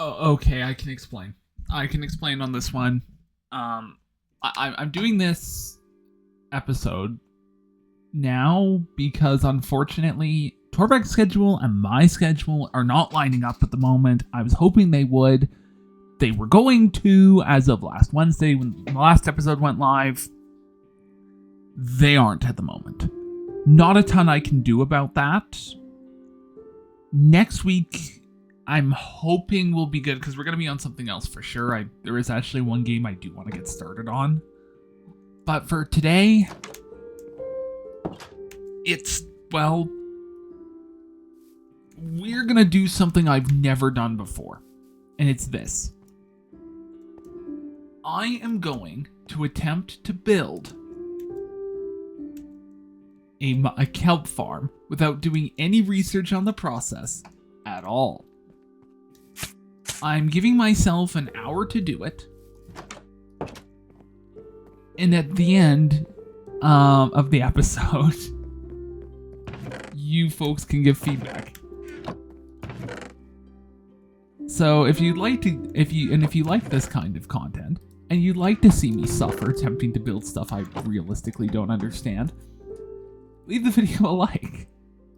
Oh, okay, I can explain. I can explain on this one. I'm doing this episode now because unfortunately Torbek's schedule and my schedule are not lining up at the moment. I was hoping they would. They were going to as of last Wednesday when the last episode went live. They aren't at the moment. Not a ton I can do about that. Next week, I'm hoping will be good because we're going to be on something else for sure. There is actually one game I do want to get started on. But for today, we're going to do something I've never done before. And it's this. I am going to attempt to build a kelp farm without doing any research on the process at all. I'm giving myself an hour to do it. And at the end of the episode, you folks can give feedback. So if you like this kind of content, and you'd like to see me suffer attempting to build stuff I realistically don't understand, leave the video a like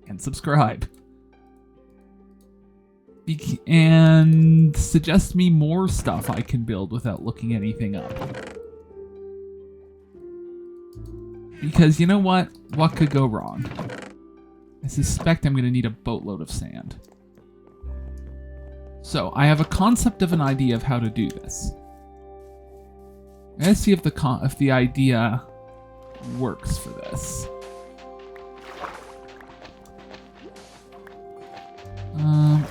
and subscribe. And suggest me more stuff I can build without looking anything up. Because you know what? What could go wrong? I suspect I'm going to need a boatload of sand. So, I have a concept of an idea of how to do this. Let's see if the idea works for this.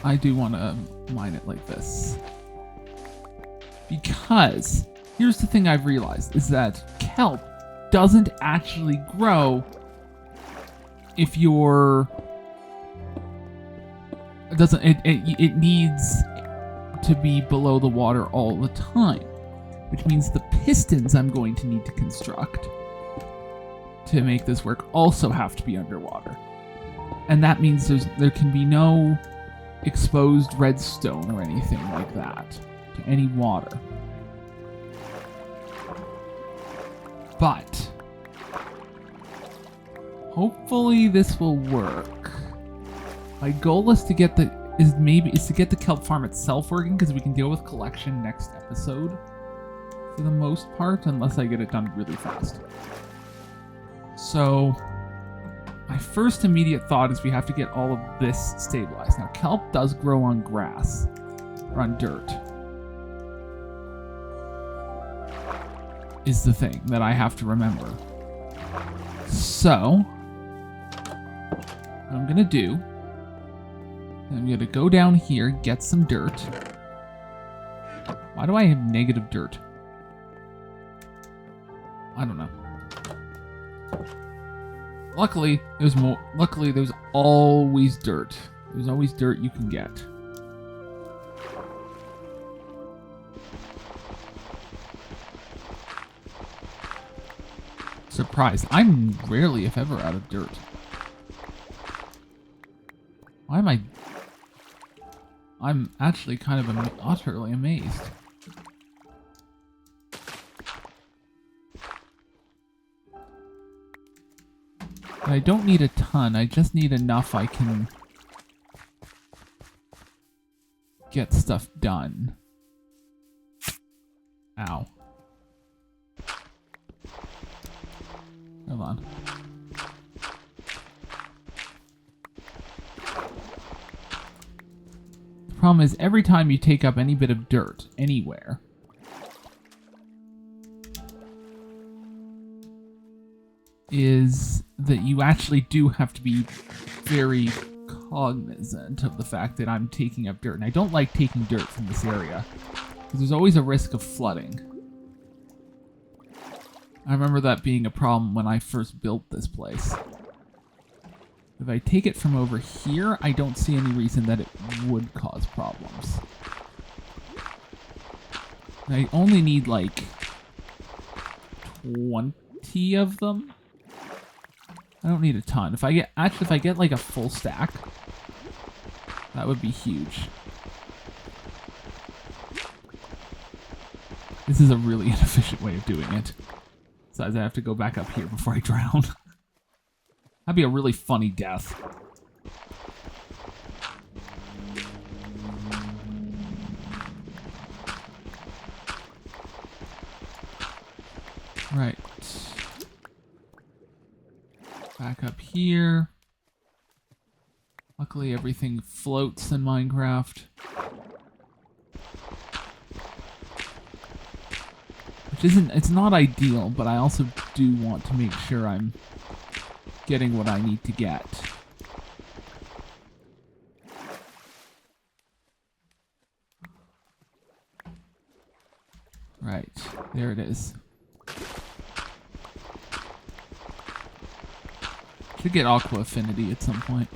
I do want to mine it like this. Because, here's the thing I've realized, is that kelp doesn't actually grow if you're... It needs to be below the water all the time. Which means the pistons I'm going to need to construct to make this work also have to be underwater. And that means there can be no exposed redstone or anything like that to any water. But hopefully this will work. My goal is to get the kelp farm itself working because we can deal with collection next episode for the most part, unless I get it done really fast. So my first immediate thought is we have to get all of this stabilized. Now, kelp does grow on grass, or on dirt, is the thing that I have to remember. So, what I'm gonna do, I'm gonna go down here, get some dirt. Why do I have negative dirt? I don't know. Luckily, there's always dirt. There's always dirt you can get. Surprised. I'm rarely, if ever, out of dirt. Why am I... I'm actually kind of utterly amazed. I don't need a ton, I just need enough I can get stuff done. Ow. Hold on. The problem is every time you take up any bit of dirt anywhere, is that you actually do have to be very cognizant of the fact that I'm taking up dirt. And I don't like taking dirt from this area, because there's always a risk of flooding. I remember that being a problem when I first built this place. If I take it from over here, I don't see any reason that it would cause problems. I only need like 20 of them. I don't need a ton. If I get like a full stack, that would be huge. This is a really inefficient way of doing it. Besides, I have to go back up here before I drown. That'd be a really funny death. Right. Back up here. Luckily, everything floats in Minecraft. It's not ideal, but I also do want to make sure I'm getting what I need to get. Right, there it is. Should get Aqua Affinity at some point.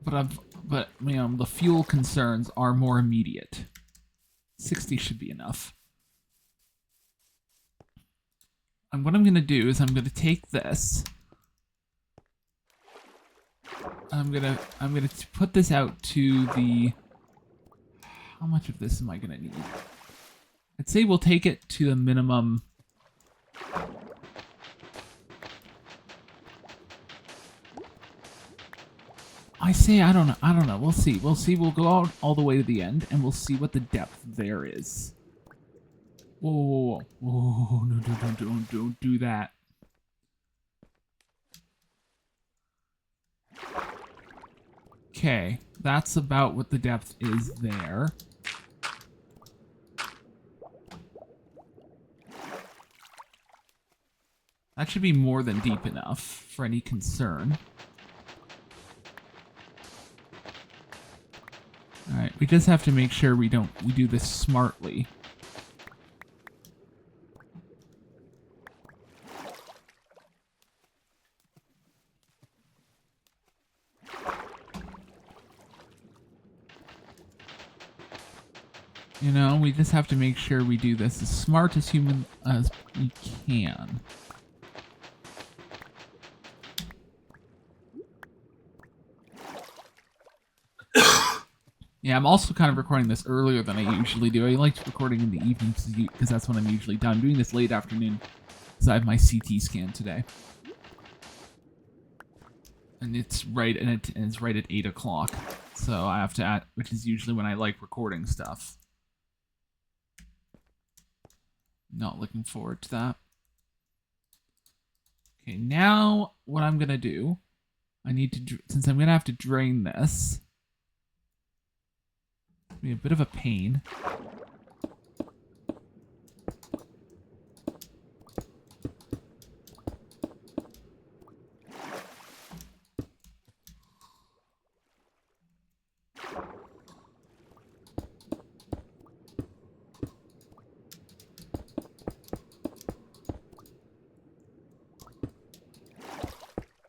But the fuel concerns are more immediate. 60 should be enough. And what I'm gonna do is I'm gonna take this. I'm gonna put this out to the. How much of this am I gonna need? I'd say we'll take it to the minimum. I don't know. We'll see. We'll go out all the way to the end, and we'll see what the depth there is. Whoa. No, don't do that. Okay, that's about what the depth is there. That should be more than deep enough for any concern. Alright, we just have to make sure we do this smartly. You know, we just have to make sure we do this as smart as we can. Yeah, I'm also kind of recording this earlier than I usually do. I like recording in the evenings because that's when I'm usually done. I'm doing this late afternoon because I have my CT scan today. And it's right at 8 o'clock. So I have to which is usually when I like recording stuff. Not looking forward to that. Okay, now what I'm gonna do, since I'm gonna have to drain this. Be a bit of a pain.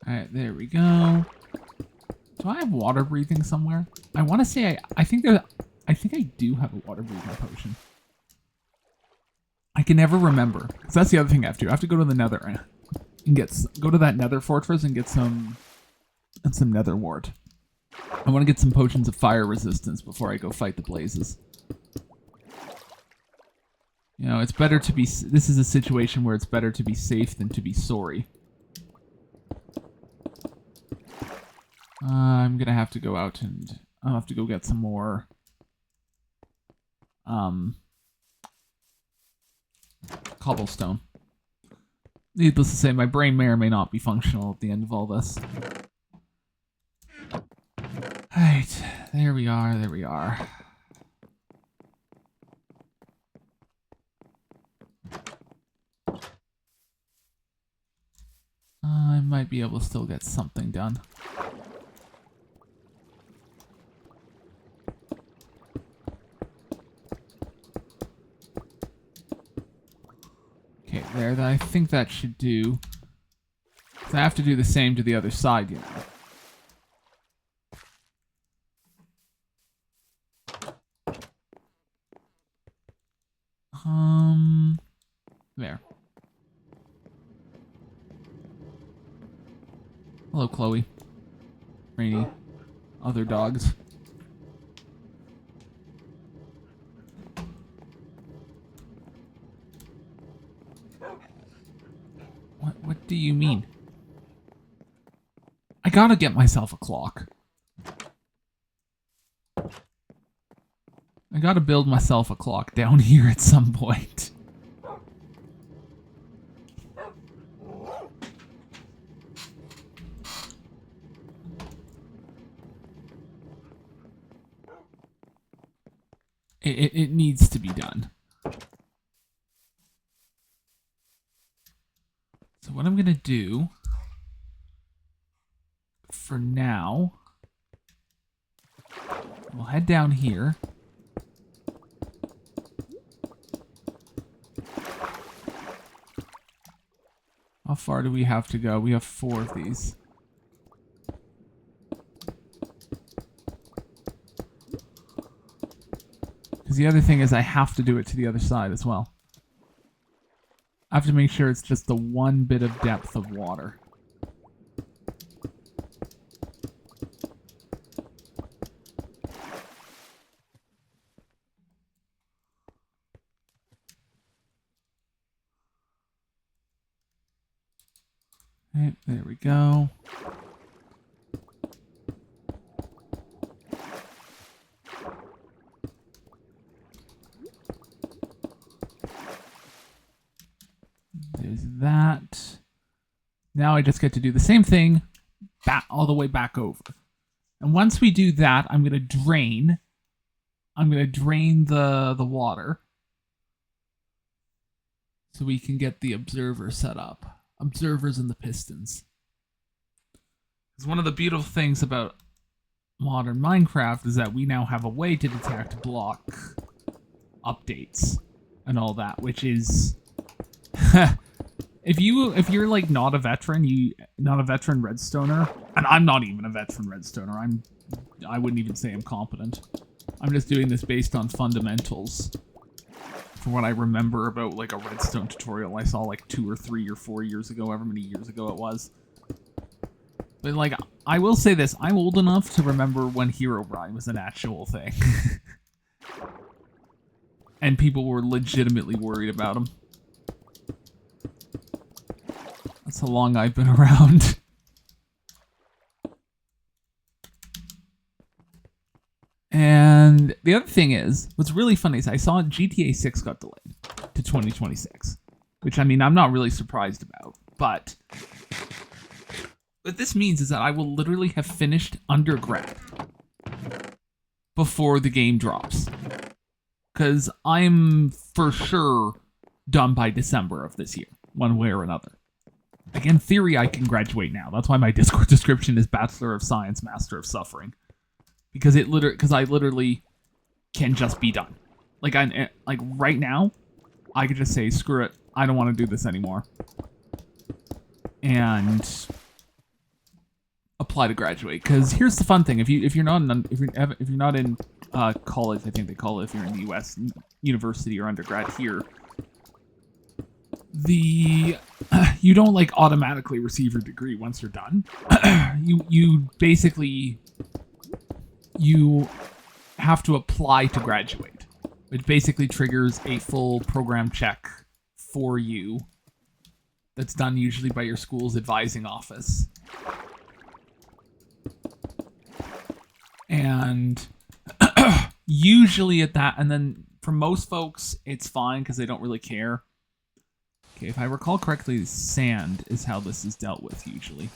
Alright, there we go. Do I have water breathing somewhere? I want to say I think I do have a water breathing potion. I can never remember. Because that's the other thing I have to do. I have to go to the nether and go to that nether fortress and get some nether wart. I want to get some potions of fire resistance before I go fight the blazes. You know, it's better to be... This is a situation where it's better to be safe than to be sorry. I'm gonna have to go out and... I'll have to go get some more... cobblestone. Needless to say, my brain may or may not be functional at the end of all this. Alright, there we are. I might be able to still get something done. Okay, there. I think that should do. So I have to do the same to the other side, you know. There. Hello, Chloe. Rainy. Other dogs. do you mean? I gotta get myself a clock. I gotta build myself a clock down here at some point. It needs to be done. So what I'm gonna do for now, we'll head down here. How far do we have to go? We have 4 of these. Because the other thing is I have to do it to the other side as well. I have to make sure it's just the one bit of depth of water. Okay, there we go. There's that. Now I just get to do the same thing back all the way back over. And once we do that, I'm going to drain. I'm going to drain the water so we can get the observer set up. Observers and the pistons. Because one of the beautiful things about modern Minecraft is that we now have a way to detect block updates and all that, which is if you're like not a veteran redstoner, and I'm not even a veteran redstoner. I wouldn't even say I'm competent. I'm just doing this based on fundamentals. From what I remember about like a redstone tutorial I saw like 2 or 3 or 4 years ago, however many years ago it was. But like, I will say this, I'm old enough to remember when Herobrine was an actual thing. And people were legitimately worried about him. That's how long I've been around. And the other thing is, what's really funny is I saw GTA 6 got delayed to 2026. Which, I mean, I'm not really surprised about. But what this means is that I will literally have finished undergrad before the game drops. Because I'm for sure done by December of this year, one way or another. Like, in theory, I can graduate now. That's why my Discord description is Bachelor of Science, Master of Suffering. Because I literally can just be done. Like right now, I could just say, screw it, I don't want to do this anymore. And apply to graduate. Because here's the fun thing: if you're not in college, I think they call it if you're in the U.S. university or undergrad here, you don't like automatically receive your degree once you're done. you basically have to apply to graduate, which basically triggers a full program check for you. That's done usually by your school's advising office. And usually at that, and then for most folks, it's fine because they don't really care. Okay, if I recall correctly, sand is how this is dealt with usually.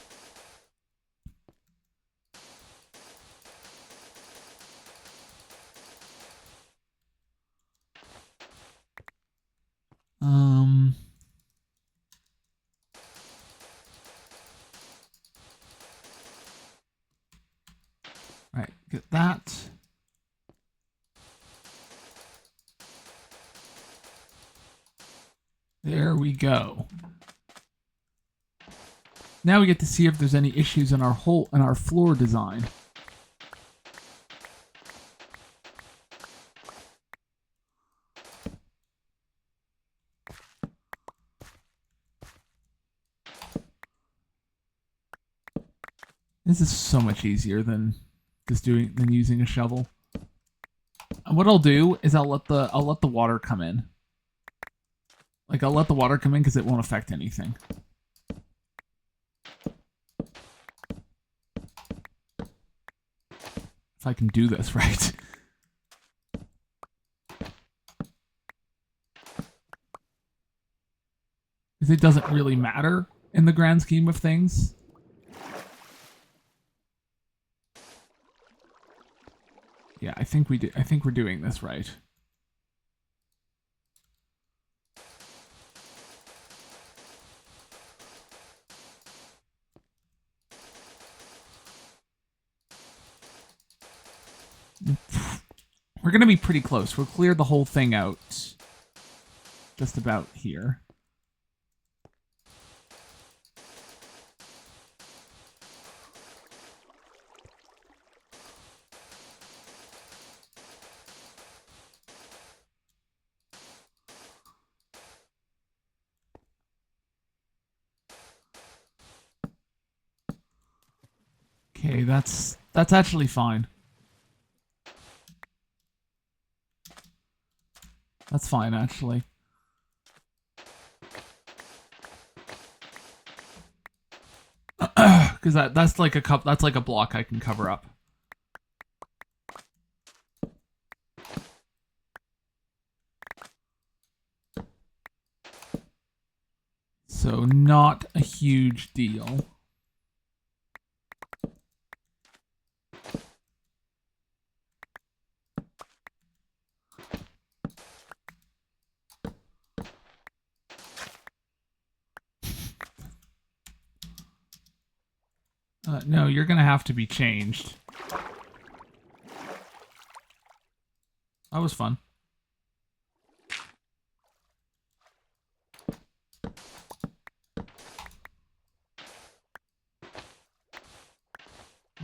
Right, get that. There we go. Now we get to see if there's any issues in our floor design. This is so much easier than using a shovel. And what I'll do is I'll let the water come in. Like, I'll let the water come in because it won't affect anything. if I can do this right. Because it doesn't really matter in the grand scheme of things. Yeah, I think we do. I think we're doing this right. We're gonna be pretty close. We'll clear the whole thing out just about here. Okay, that's actually fine. That's fine, actually. Because that's like a block I can cover up. So not a huge deal. No, you're gonna have to be changed. That was fun.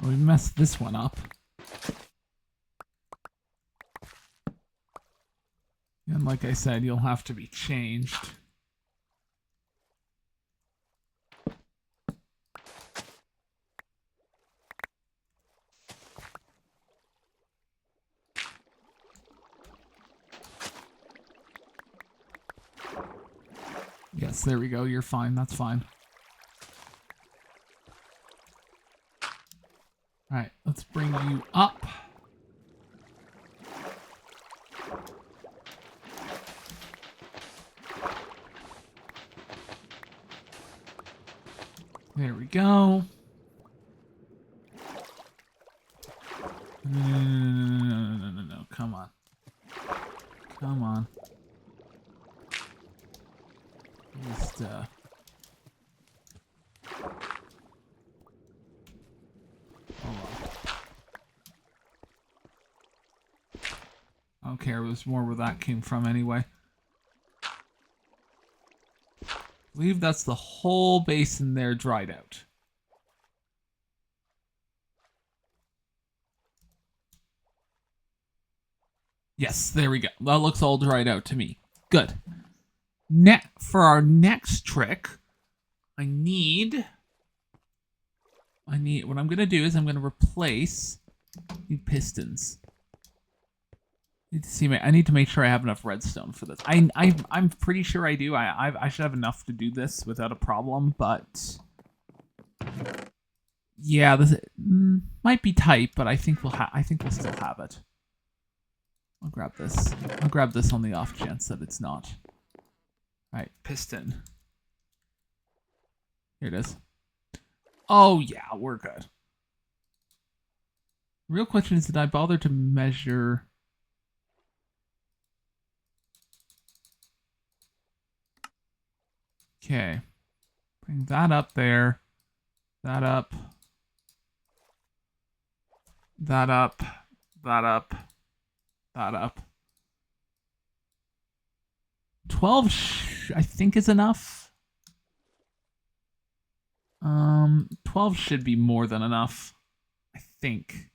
We messed this one up. And like I said, you'll have to be changed. Yes, there we go. You're fine. That's fine. All right, let's bring you up. There we go. No. Come on. Come on. Just, hold on. I don't care. There's more where that came from anyway. I believe that's the whole basin there dried out. Yes, there we go. That looks all dried out to me. Good. For our next trick, I need what I'm going to do is I'm going to replace the pistons. I need to make sure I have enough redstone for this. I'm pretty sure I do. I should have enough to do this without a problem, but yeah, this might be tight, but I think we'll still have it. I'll grab this. I'll grab this on the off chance that it's not. All right, piston. Here it is. Oh yeah, we're good. Real question is, did I bother to measure? Okay, bring that up there. That up. That up. That up. That up. 12 I think is enough. 12 should be more than enough, I think.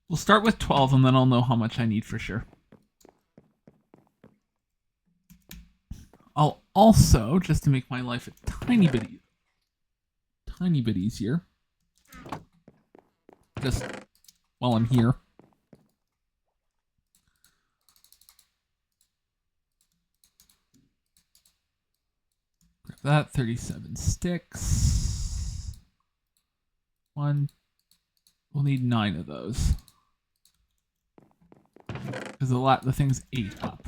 We'll start with 12 and then I'll know how much I need for sure. I'll also, just to make my life a tiny bit easier, just while I'm here, grab that, 37 sticks. One. We'll need 9 of those. Because the thing's 8 up.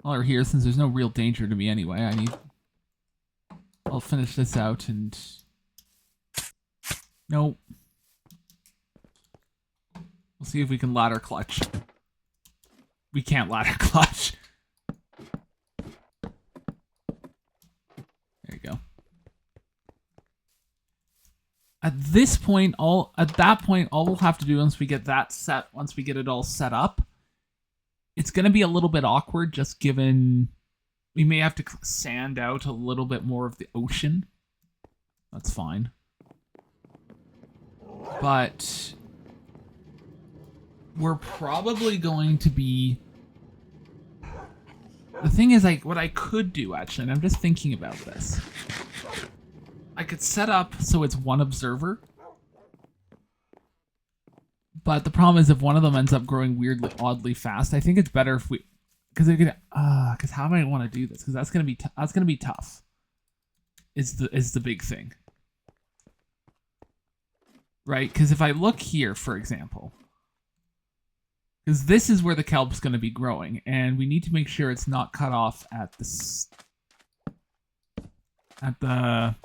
While we're here, since there's no real danger to me anyway, I'll finish this out and... Nope. We'll see if we can ladder clutch. We can't ladder clutch. There you go. At that point, all we'll have to do once we get it all set up, it's going to be a little bit awkward just given we may have to sand out a little bit more of the ocean. That's fine. But we're probably going to be... The thing is, like, what I could do, actually, and I'm just thinking about this. I could set up so it's one observer. But the problem is if one of them ends up growing oddly fast, I think it's better if we... Because they're gonna... Because how do I want to do this? Because that's gonna be tough. Is the big thing. Right? Because if I look here, for example... Because this is where the kelp's going to be growing, and we need to make sure it's not cut off at the...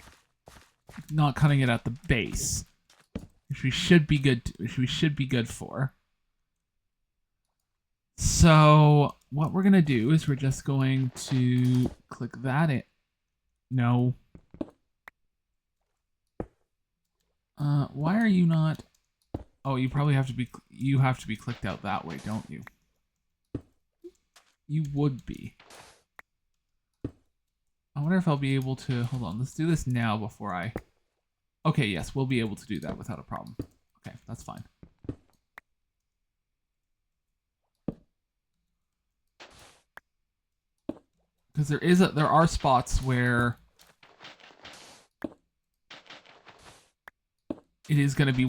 Not cutting it at the base, which we should be good for. So what we're gonna do is we're just going to click that in. No. Why are you not? Oh, you probably have to be. You have to be clicked out that way, don't you? You would be. I wonder if I'll be able to... Hold on, let's do this now before I... Okay, yes, we'll be able to do that without a problem. Okay, that's fine. Because there are spots where there's going to be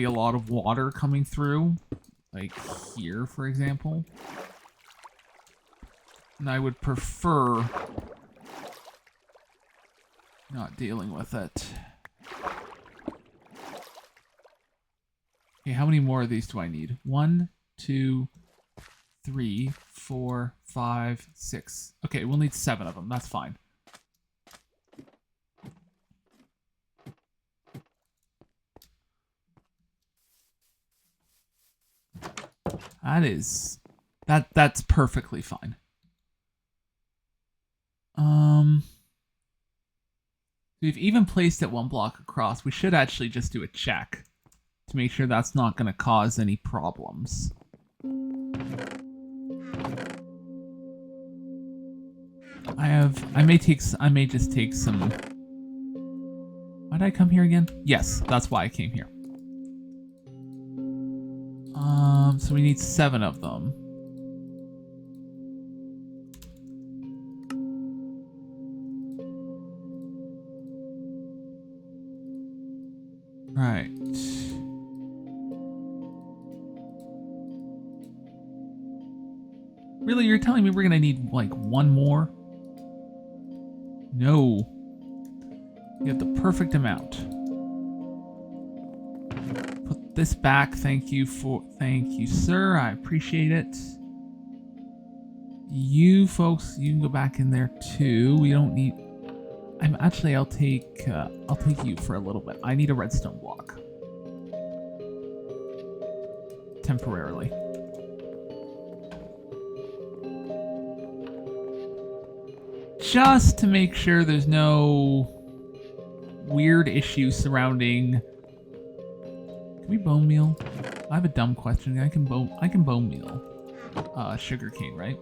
a lot of water coming through, like here, for example. And I would prefer not dealing with it. Okay, how many more of these do I need? 1, 2, 3, 4, 5, 6. Okay, we'll need 7 of them. That's fine. That's perfectly fine. We've even placed it 1 block across. We should actually just do a check to make sure that's not going to cause any problems. I may just take some... Why did I come here again? Yes, that's why I came here. So we need 7 of them. Right. Really, you're telling me we're gonna need like 1 more? No. You have the perfect amount. Put this back. Thank you, sir. I appreciate it. You folks, you can go back in there too. We don't need... I'll take you for a little bit. I need a redstone block. Temporarily. Just to make sure there's no weird issues surrounding... Can we bone meal? I have a dumb question. I can bone meal sugarcane, right?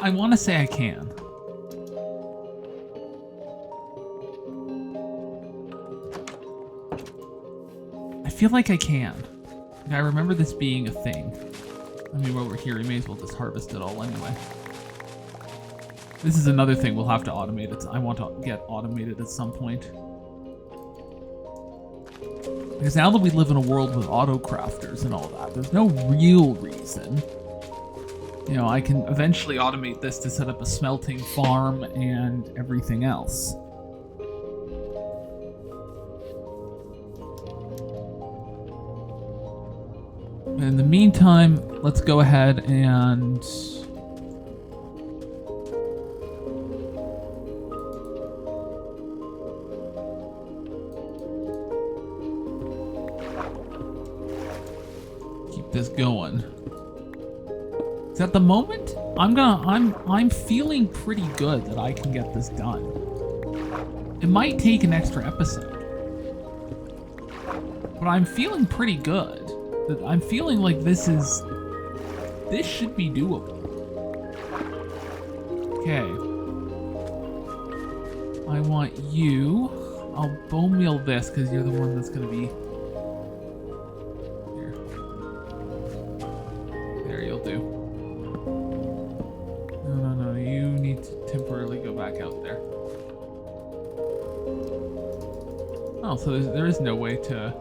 I want to say I can. I feel like I can. I remember this being a thing. I mean, while we're here, we may as well just harvest it all anyway. This is another thing we'll have to automate. I want to get automated at some point. Because now that we live in a world with auto crafters and all that, there's no real reason You know, I can eventually automate this to set up a smelting farm and everything else. In the meantime, let's go ahead and keep this going. So at the moment, I'm feeling pretty good that I can get this done. It might take an extra episode, but I'm feeling pretty good. I'm feeling like this should be doable. Okay. I want you. I'll bone meal this because you're the one that's gonna be here. There, you'll do. No, you need to temporarily go back out there. Oh, so there is no way to.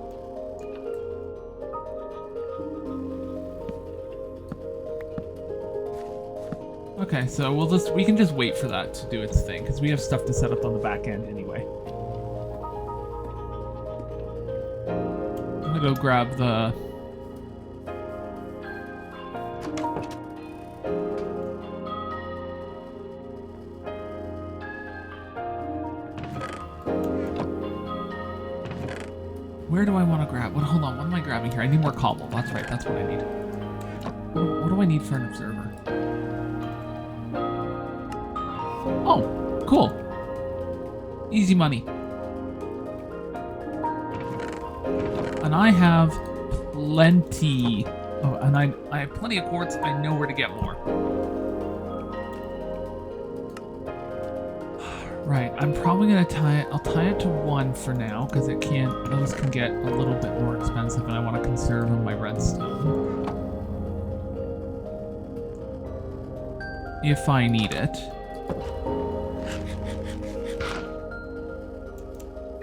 Okay, so we can just wait for that to do its thing, because we have stuff to set up on the back end anyway. I'm gonna go grab the... Where do I want to grab? Hold on, what am I grabbing here? I need more cobble. That's right, that's what I need. What do I need for an observer? Oh, cool. Easy money. And I have plenty. Oh, and I have plenty of quartz. I know where to get more. Right, I'm probably gonna tie it. I'll tie it to 1 for now, because those can get a little bit more expensive, and I want to conserve my redstone. If I need it.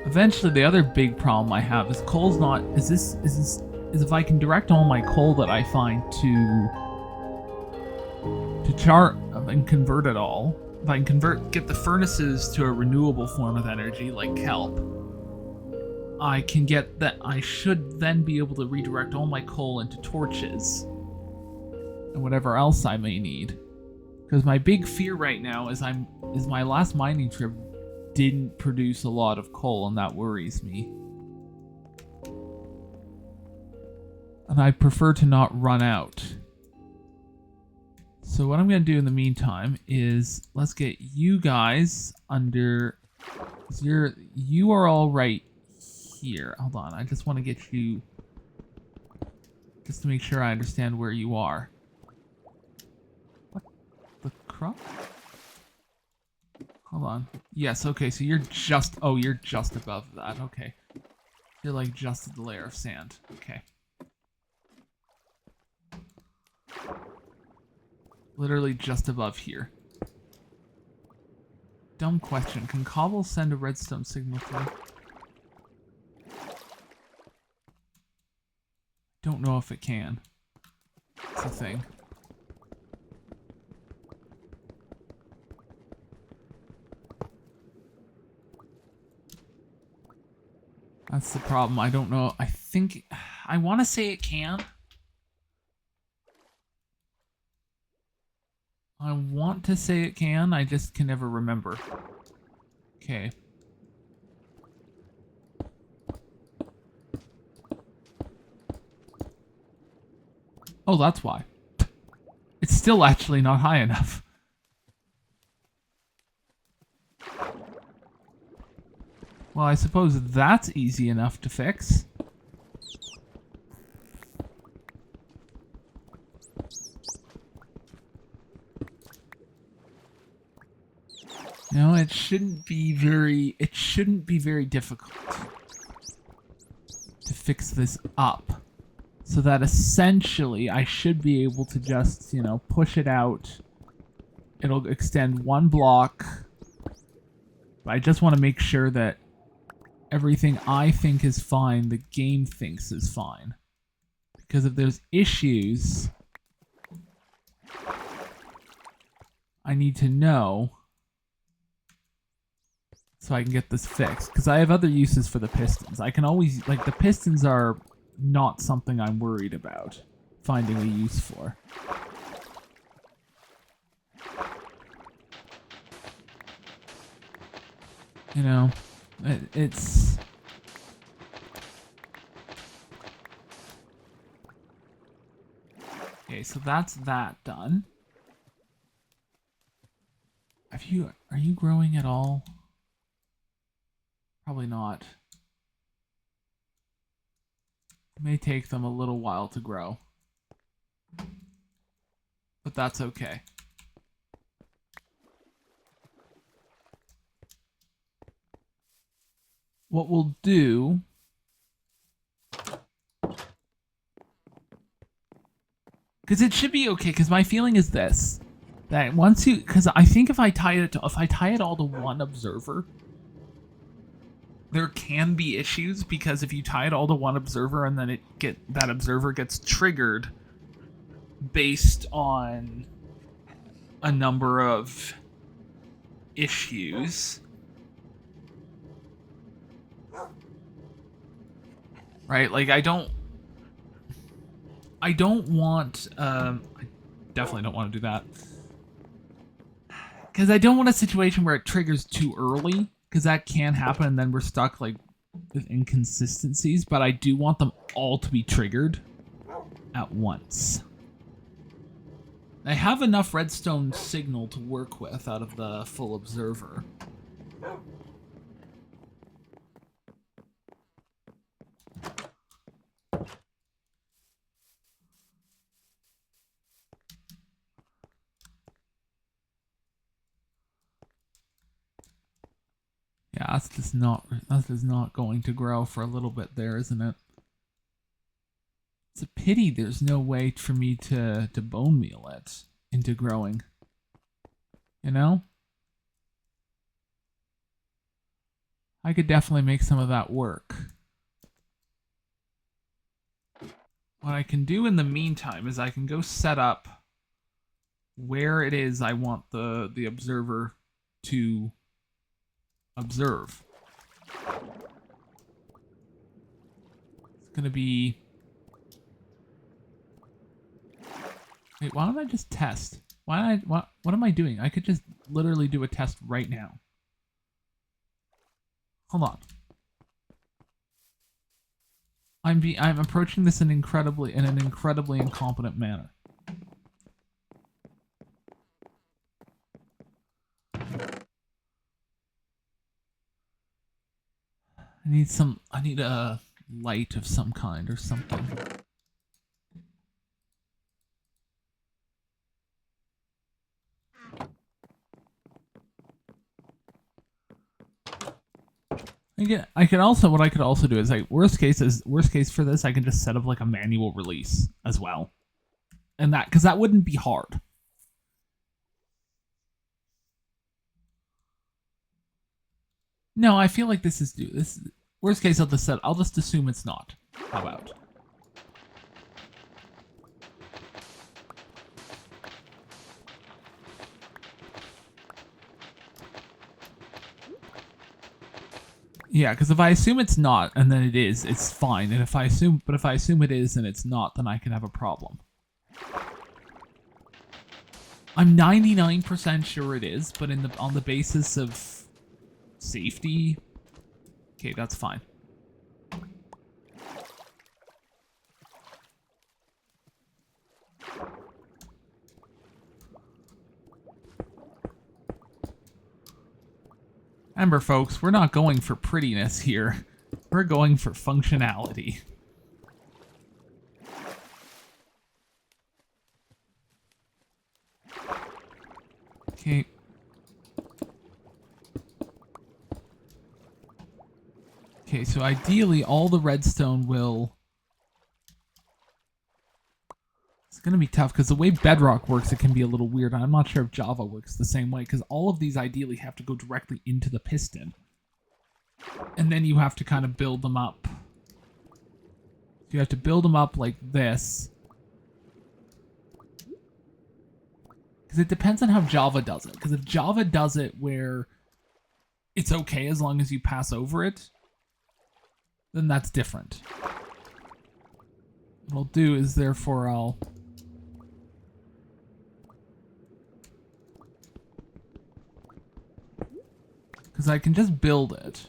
Eventually, the other big problem I have is coal's not. Is if I can direct all my coal that I find to chart and convert it all. If I can get the furnaces to a renewable form of energy like kelp, I can get that. I should then be able to redirect all my coal into torches and whatever else I may need. Because my big fear right now is my last mining trip didn't produce a lot of coal, and that worries me. And I prefer to not run out. So what I'm going to do in the meantime is let's get you guys under... You are all right here. Hold on, I just want to get you... Just to make sure I understand where you are. What the crap? Hold on. Yes, okay, so you're just... Oh, you're just above that, okay. You're like just at the layer of sand. Okay. Literally just above here. Dumb question. Can cobble send a redstone signal through? Don't know if it can. It's a thing. That's the problem. I don't know. I think... I want to say it can. I want to say it can. I just can never remember. Okay. Oh, that's why. It's still actually not high enough. Well, I suppose that's easy enough to fix. No, it shouldn't be very difficult to fix this up. So that essentially I should be able to just, you know, push it out. It'll extend 1 block. But I just want to make sure that everything I think is fine, the game thinks is fine. Because if there's issues, I need to know so I can get this fixed. Because I have other uses for the pistons. I can always, like, the pistons are not something I'm worried about finding a use for. You know, it's... Okay, so that's that done. Are you growing at all? Probably not. It may take them a little while to grow. But that's okay. What we'll do... Because it should be okay, because my feeling is this. That once you... Because I think if I tie it all to one observer, there can be issues, because if you tie it all to one observer and then that observer gets triggered based on a number of issues, right? Like, I don't want, I definitely don't want to do that. Because I don't want a situation where it triggers too early, because that can happen and then we're stuck, like, with inconsistencies, but I do want them all to be triggered at once. I have enough redstone signal to work with out of the full observer. Yeah, that's just not going to grow for a little bit there, isn't it? It's a pity there's no way for me to bone meal it into growing. You know? I could definitely make some of that work. What I can do in the meantime is I can go set up where it is I want the observer to observe. It's gonna be... Wait, why don't I just test? What am I doing? I could just literally do a test right now. Hold on. I'm approaching this in an incredibly incompetent manner. I need a light of some kind or something. What I could also do is, like, worst case for this, I can just set up like a manual release as well. And because that wouldn't be hard. No, I feel like this is worst case. I'll just assume it's not. How about? Yeah, because if I assume it's not and then it is, it's fine. And if I assume it is and it's not, then I can have a problem. I'm 99% sure it is, but on the basis of safety, okay, that's fine. Remember, folks, we're not going for prettiness here. We're going for functionality. Okay. Okay, so ideally all the redstone will... It's going to be tough because the way Bedrock works, it can be a little weird. I'm not sure if Java works the same way because all of these ideally have to go directly into the piston. And then you have to kind of build them up. You have to build them up like this. Because it depends on how Java does it. Because if Java does it where it's okay as long as you pass over it, then that's different. What I'll do is therefore I'll... Because I can just build it.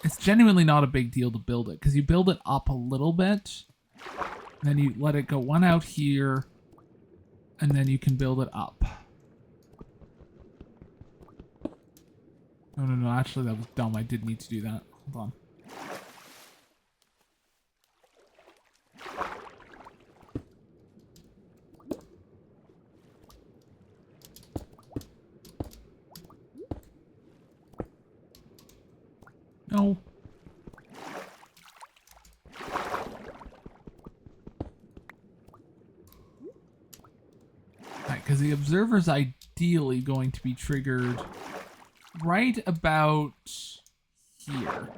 It's genuinely not a big deal to build it, because you build it up a little bit, then you let it go one out here, and then you can build it up. No, actually that was dumb. I did need to do that. Hold on. No. Right, because the observer's ideally going to be triggered right about here.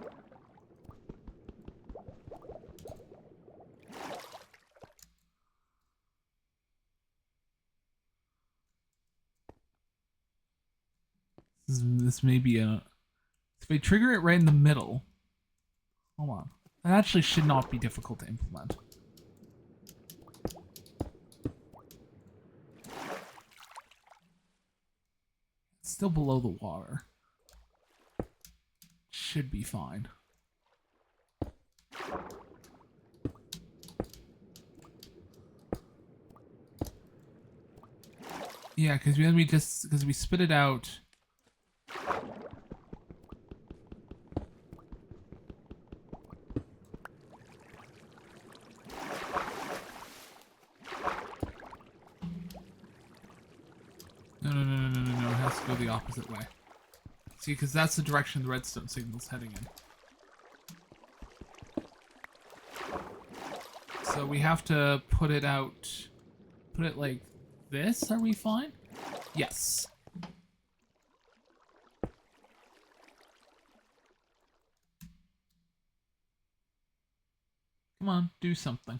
This may be a... If I trigger it right in the middle... Hold on. That actually should not be difficult to implement. It's still below the water. Should be fine. Yeah, because we spit it out. No. It has to go the opposite way. See, because that's the direction the redstone signal's heading in. So we have to put it out. Put it like this. Are we fine? Yes. Come on, do something.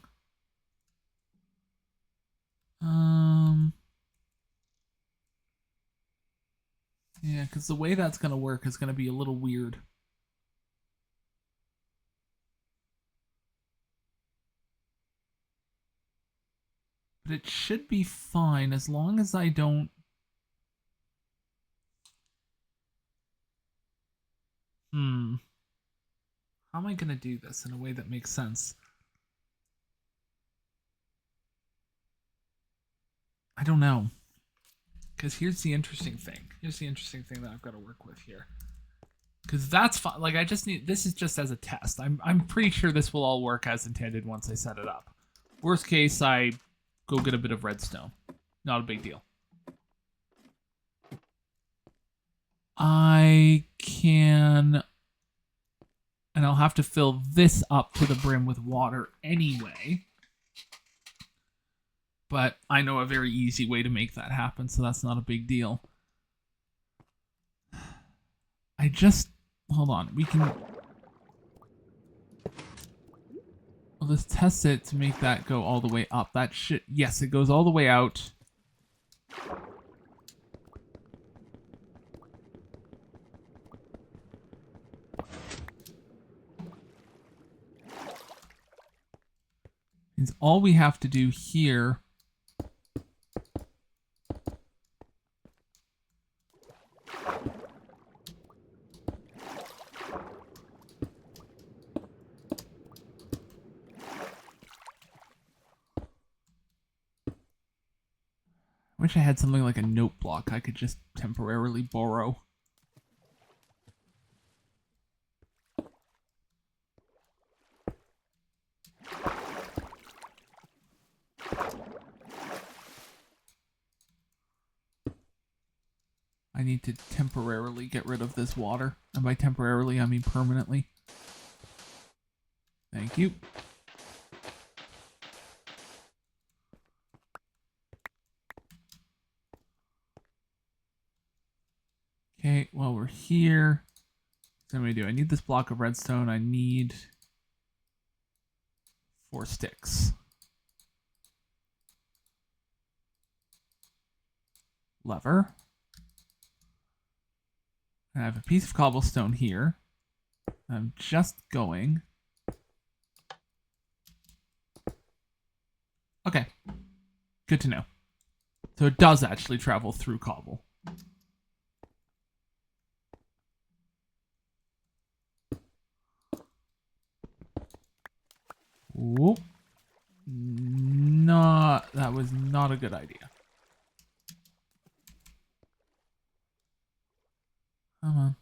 Yeah, because the way that's going to work is going to be a little weird. But it should be fine as long as I don't... How am I going to do this in a way that makes sense? I don't know. Because here's the interesting thing. Here's the interesting thing that I've got to work with here. Because that's fine. Like, I just need... This is just as a test. I'm pretty sure this will all work as intended once I set it up. Worst case, I go get a bit of redstone. Not a big deal. I can... And I'll have to fill this up to the brim with water anyway. But I know a very easy way to make that happen, so that's not a big deal. I just... Hold on, we can... I'll just test it to make that go all the way up. That should... Yes, it goes all the way out. Means all we have to do here... I wish I had something like a note block I could just temporarily borrow. I need to temporarily get rid of this water. And by temporarily, I mean permanently. Thank you. Okay, while we're here, so what do I do? I need this block of redstone. I need 4 sticks. lever. And I have a piece of cobblestone here. I'm just going. Okay. Good to know. So it does actually travel through cobble. Whoop. That was not a good idea. Come on.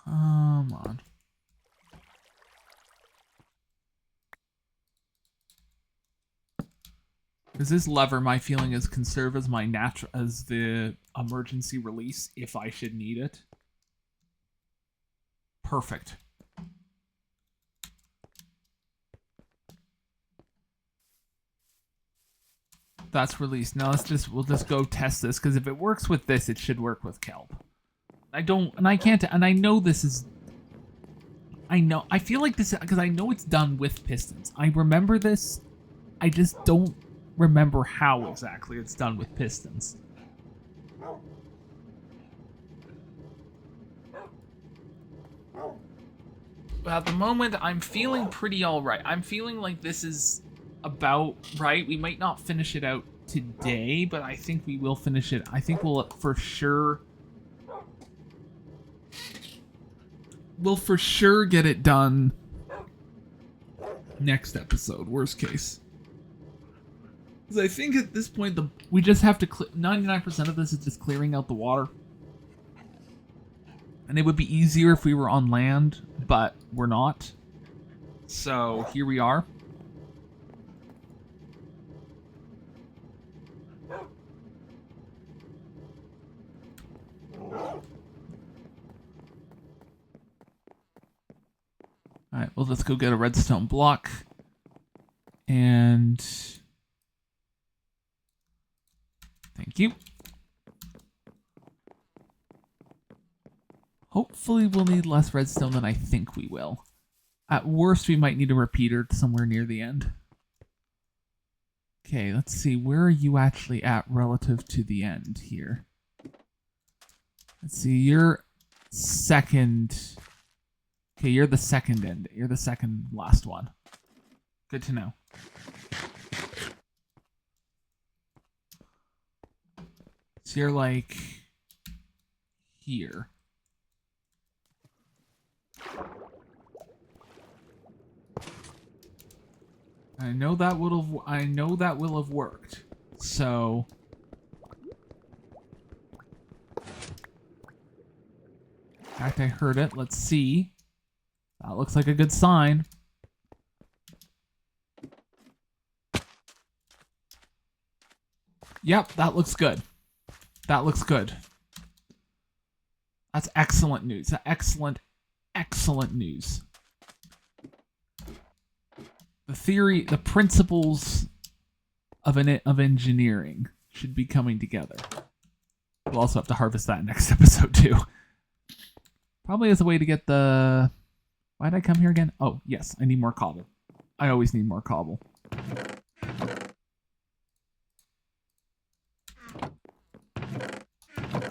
Come on. Because this lever, my feeling is, can serve as my as the emergency release if I should need it. Perfect. That's released. Now we'll just go test this, because if it works with this, it should work with kelp. I know this is. I feel like this, because I know it's done with pistons. I remember this. I just don't remember how exactly it's done with pistons. But at the moment, I'm feeling pretty alright. I'm feeling like this is about right. We might not finish it out today, but I think we will finish it. I think we'll for sure get it done next episode, worst case. Because I think at this point, we just have to 99% of this is just clearing out the water. And it would be easier if we were on land, but we're not. So here we are. Alright, well, let's go get a redstone block. And thank you. Hopefully we'll need less redstone than I think we will. At worst, we might need a repeater somewhere near the end. Okay, let's see. Where are you actually at relative to the end here? Let's see. You're second. Okay, you're the second end. You're the second last one. Good to know. So you're like here. I know that will have worked. So in fact, I heard it. Let's see. That looks like a good sign. Yep, that looks good. That looks good. That's excellent news. Excellent news. The theory, the principles of engineering should be coming together. We'll also have to harvest that next episode too. Probably as a way to get the... Why'd I come here again? Oh, yes, I need more cobble. I always need more cobble.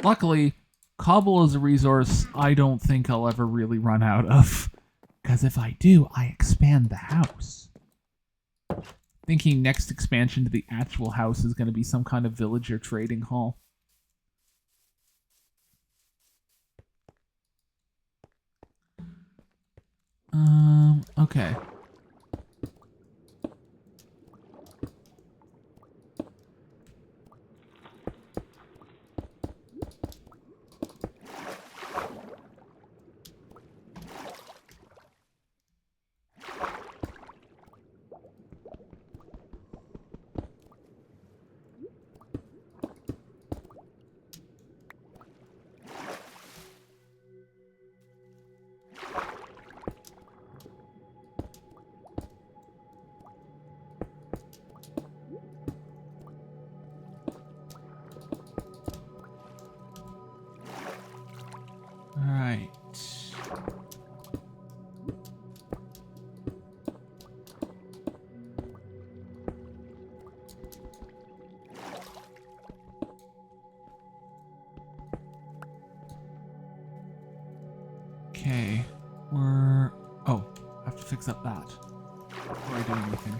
Luckily, cobble is a resource I don't think I'll ever really run out of. Because if I do, I expand the house. Thinking next expansion to the actual house is going to be some kind of villager trading hall. Okay. fix up that before I do anything.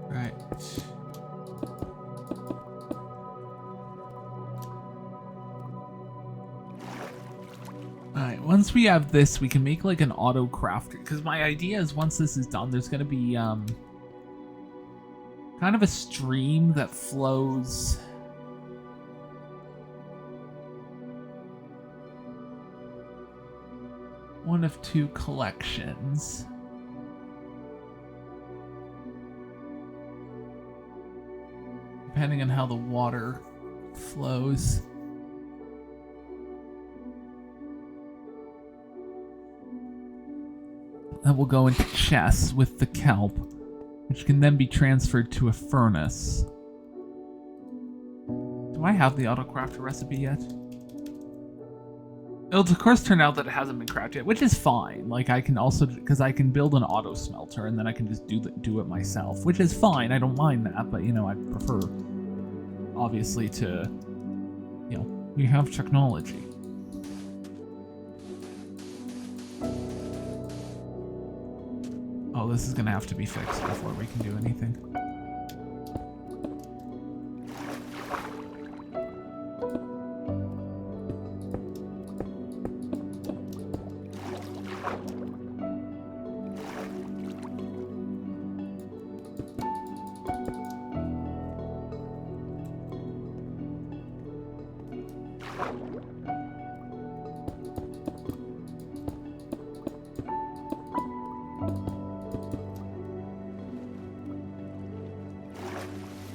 Right. Alright, once we have this, we can make like an auto crafter. Because my idea is once this is done, there's going to be kind of a stream that flows. One of two collections. Depending on how the water flows. That will go into chests with the kelp, which can then be transferred to a furnace. Do I have the autocrafter recipe yet? It'll of course turn out that it hasn't been crafted yet, which is fine. Like I can also, because I can build an auto smelter and then I can just do it myself, which is fine. I don't mind that, but you know, I prefer obviously to, you know, we have technology. Oh, this is gonna have to be fixed before we can do anything.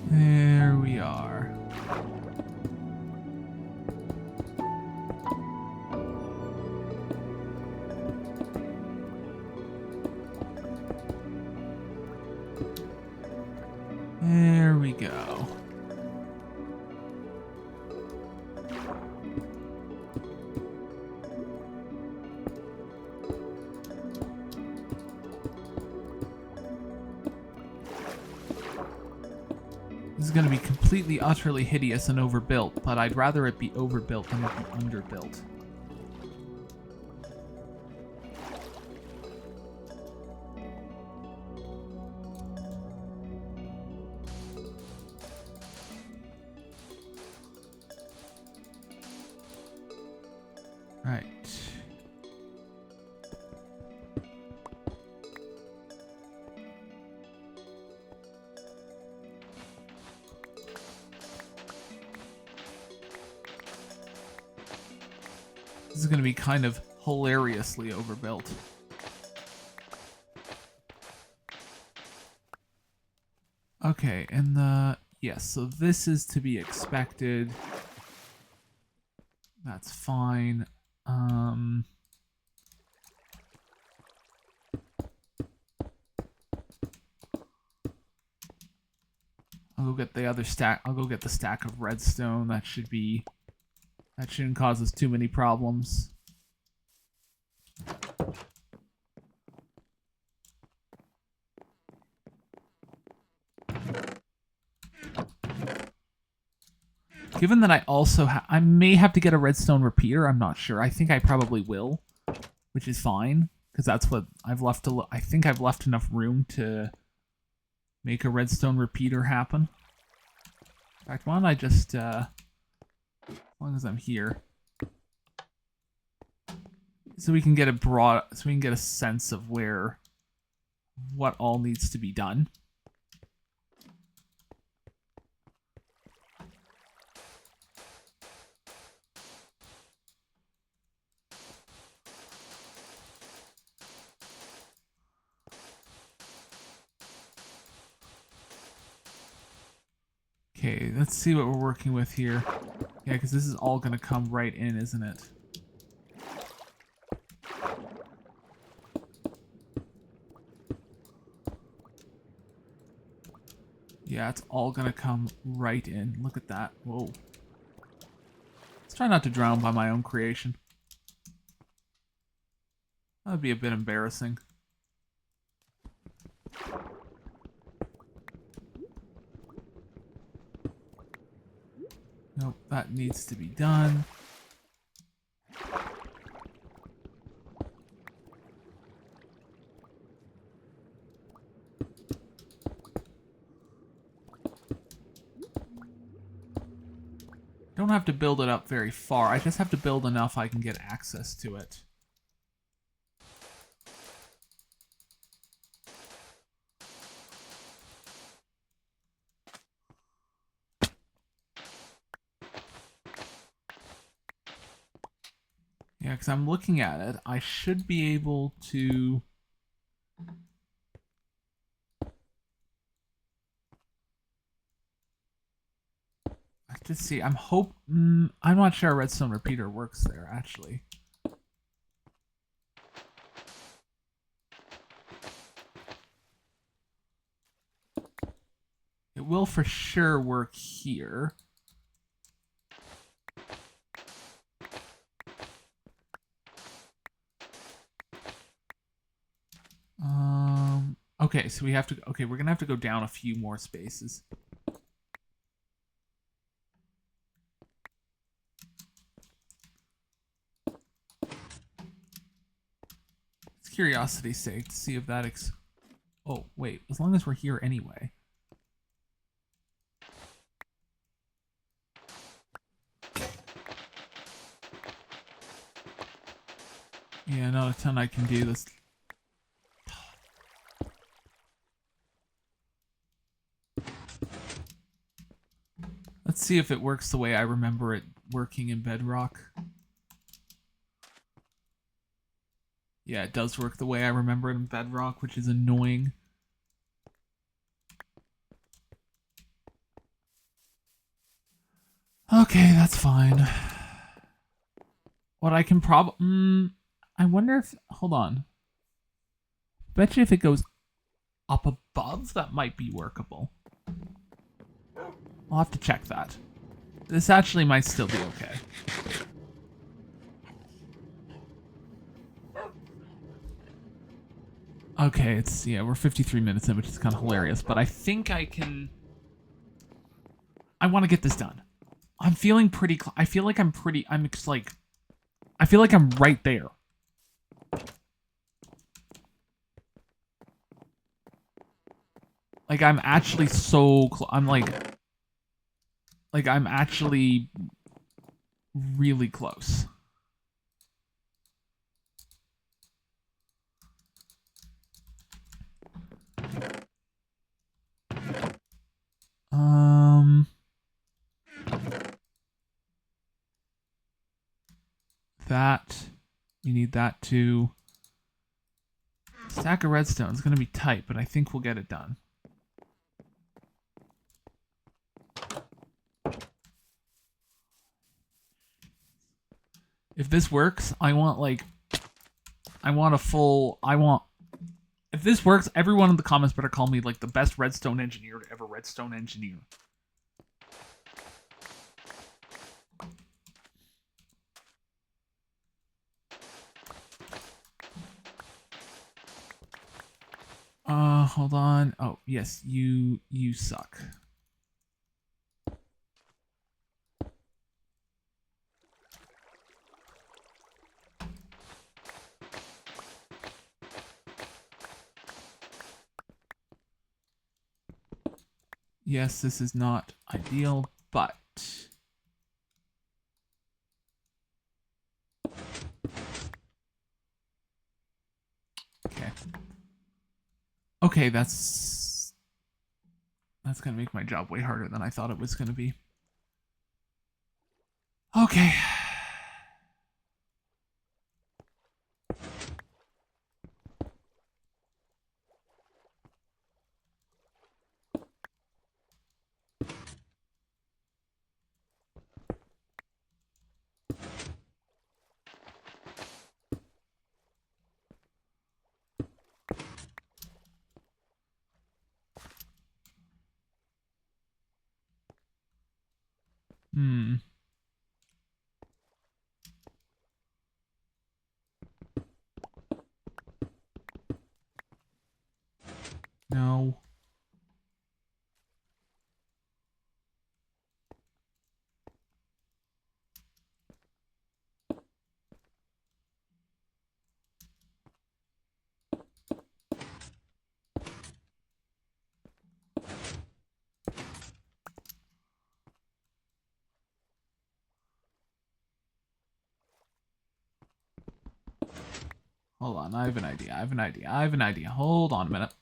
There we are. There we go. This is going to be completely, utterly hideous and overbuilt, but I'd rather it be overbuilt than it be underbuilt. Right. This is going to be kind of hilariously overbuilt. Okay, and yes, so this is to be expected. That's fine. I'll go get the other stack. I'll go get the stack of redstone. That shouldn't cause us too many problems. Given that I also I may have to get a redstone repeater, I'm not sure. I think I probably will, which is fine, because that's what I've left I think I've left enough room to make a redstone repeater happen. In fact, why don't I just, as long as I'm here, so we can get a sense of what all needs to be done. Okay, let's see what we're working with here. Yeah, because this is all going to come right in, isn't it? Yeah, it's all going to come right in. Look at that. Whoa. Let's try not to drown by my own creation. That would be a bit embarrassing. Nope, that needs to be done. Don't have to build it up very far. I just have to build enough I can get access to it. Yeah, because I'm looking at it. I should be able to... Let's see. I'm not sure a redstone repeater works there, actually. It will for sure work here. Okay, so we have to... Okay, we're gonna have to go down a few more spaces. It's curiosity's sake to see if that... Oh, wait. As long as we're here anyway. Yeah, not a ton I can do this. Let's see if it works the way I remember it working in Bedrock. Yeah, it does work the way I remember it in Bedrock, which is annoying. Okay, that's fine. What I can I wonder if... Hold on. Bet you if it goes up above, that might be workable. I'll have to check that. This actually might still be okay. Okay, we're 53 minutes in, which is kind of hilarious, but I think I can... I want to get this done. I'm feeling pretty... I feel like I'm just like... I feel like I'm right there. Like, I'm actually so... I'm like... Like, I'm actually really close. That. We need that too. Stack of redstone is going to be tight, but I think we'll get it done. If this works, I want a full... If this works, everyone in the comments better call me like the best redstone engineer to ever redstone engineer. Hold on. Oh, yes, you suck. Yes, this is not ideal, but... Okay. Okay, that's gonna make my job way harder than I thought it was gonna be. Okay. No. Hold on, I have an idea. I have an idea. I have an idea. Hold on a minute.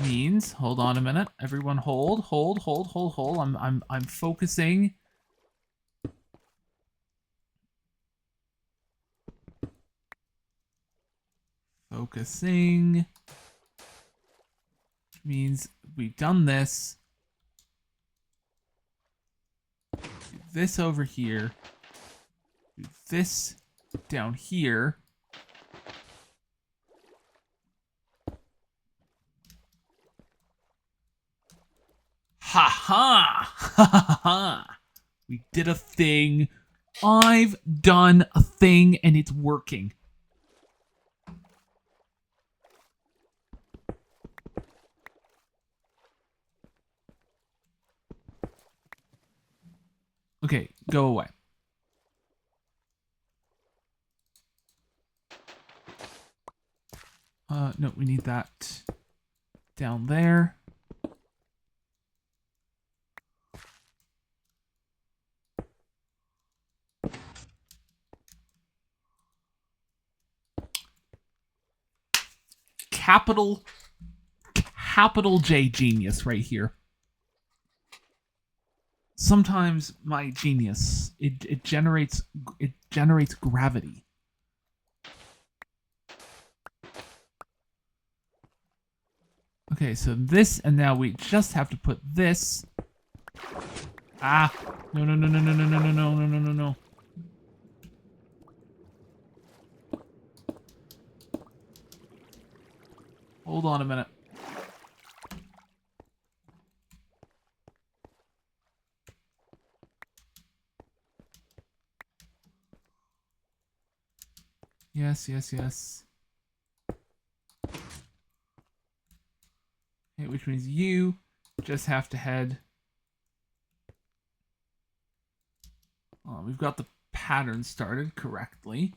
Means, hold on a minute. Everyone hold. I'm focusing. Focusing. Means we've done this. Do this over here. Do this down here. Ha ha! Ha ha ha! We did a thing. I've done a thing and it's working. Okay, go away. No, we need that down there. Capital J genius right here. Sometimes my genius, it generates gravity. Okay, so this, and now we just have to put this. Ah, no. Hold on a minute. Yes. Okay, which means you just have to head. We've got the pattern started correctly.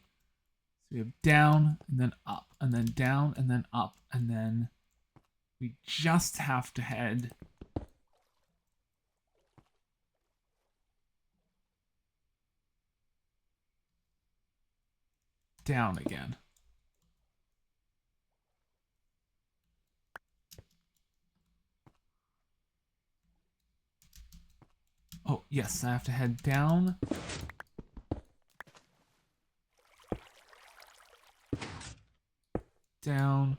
So we have down and then up and then down and then up and then we just have to head down again. Oh, yes, I have to head down. Down.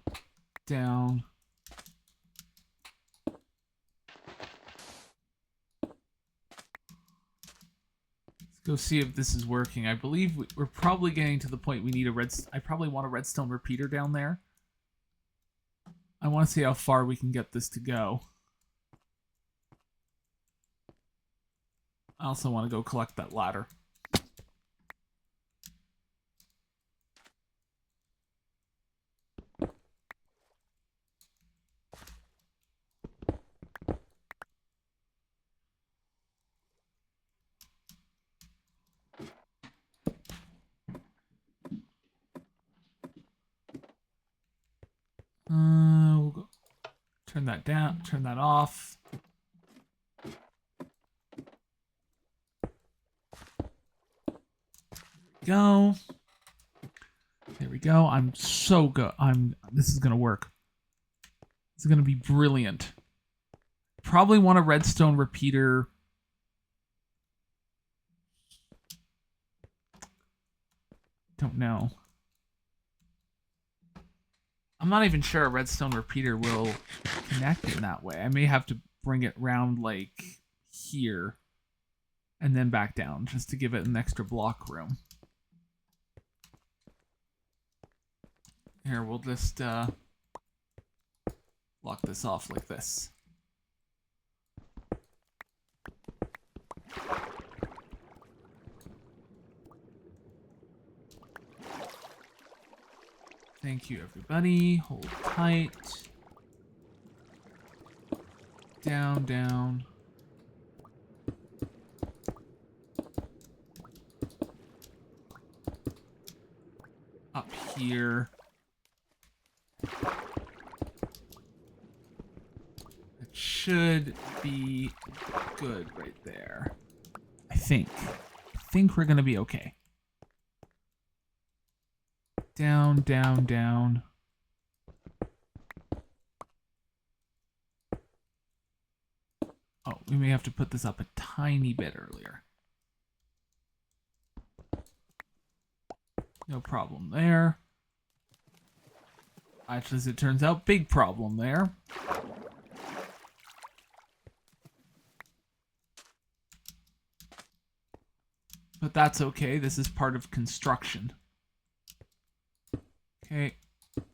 Let's go see if this is working. I believe we're probably getting to the point we need a I probably want a redstone repeater down there. I want to see how far we can get this to go. I also want to go collect that ladder. We'll go turn that down, turn that off. Go. There we go. I'm so good. This is gonna work. This is gonna be brilliant. Probably want a redstone repeater. Don't know. I'm not even sure a redstone repeater will connect in that way. I may have to bring it round like here and then back down just to give it an extra block room. Here, we'll just lock this off like this. Thank you, everybody. Hold tight. Down. here. It should be good right there. I think we're gonna be okay. Down, down, down. Oh, we may have to put this up a tiny bit earlier. No problem there. Actually, as it turns out, big problem there. But that's okay. This is part of construction. Okay.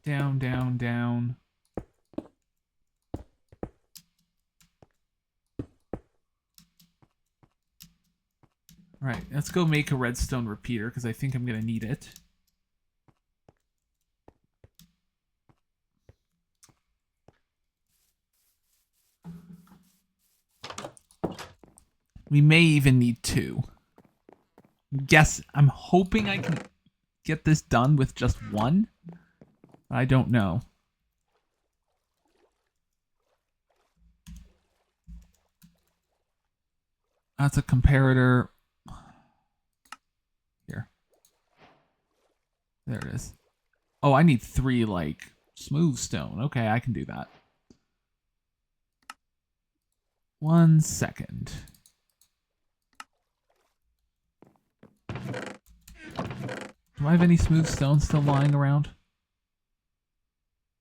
Down, down, down. Right, let's go make a redstone repeater because I think I'm going to need it. We may even need 2. I'm hoping I can get this done with just 1. I don't know. That's a comparator. Here. There it is. Oh, I need 3, like, smooth stone. Okay, I can do that. 1 second. Do I have any smooth stone still lying around?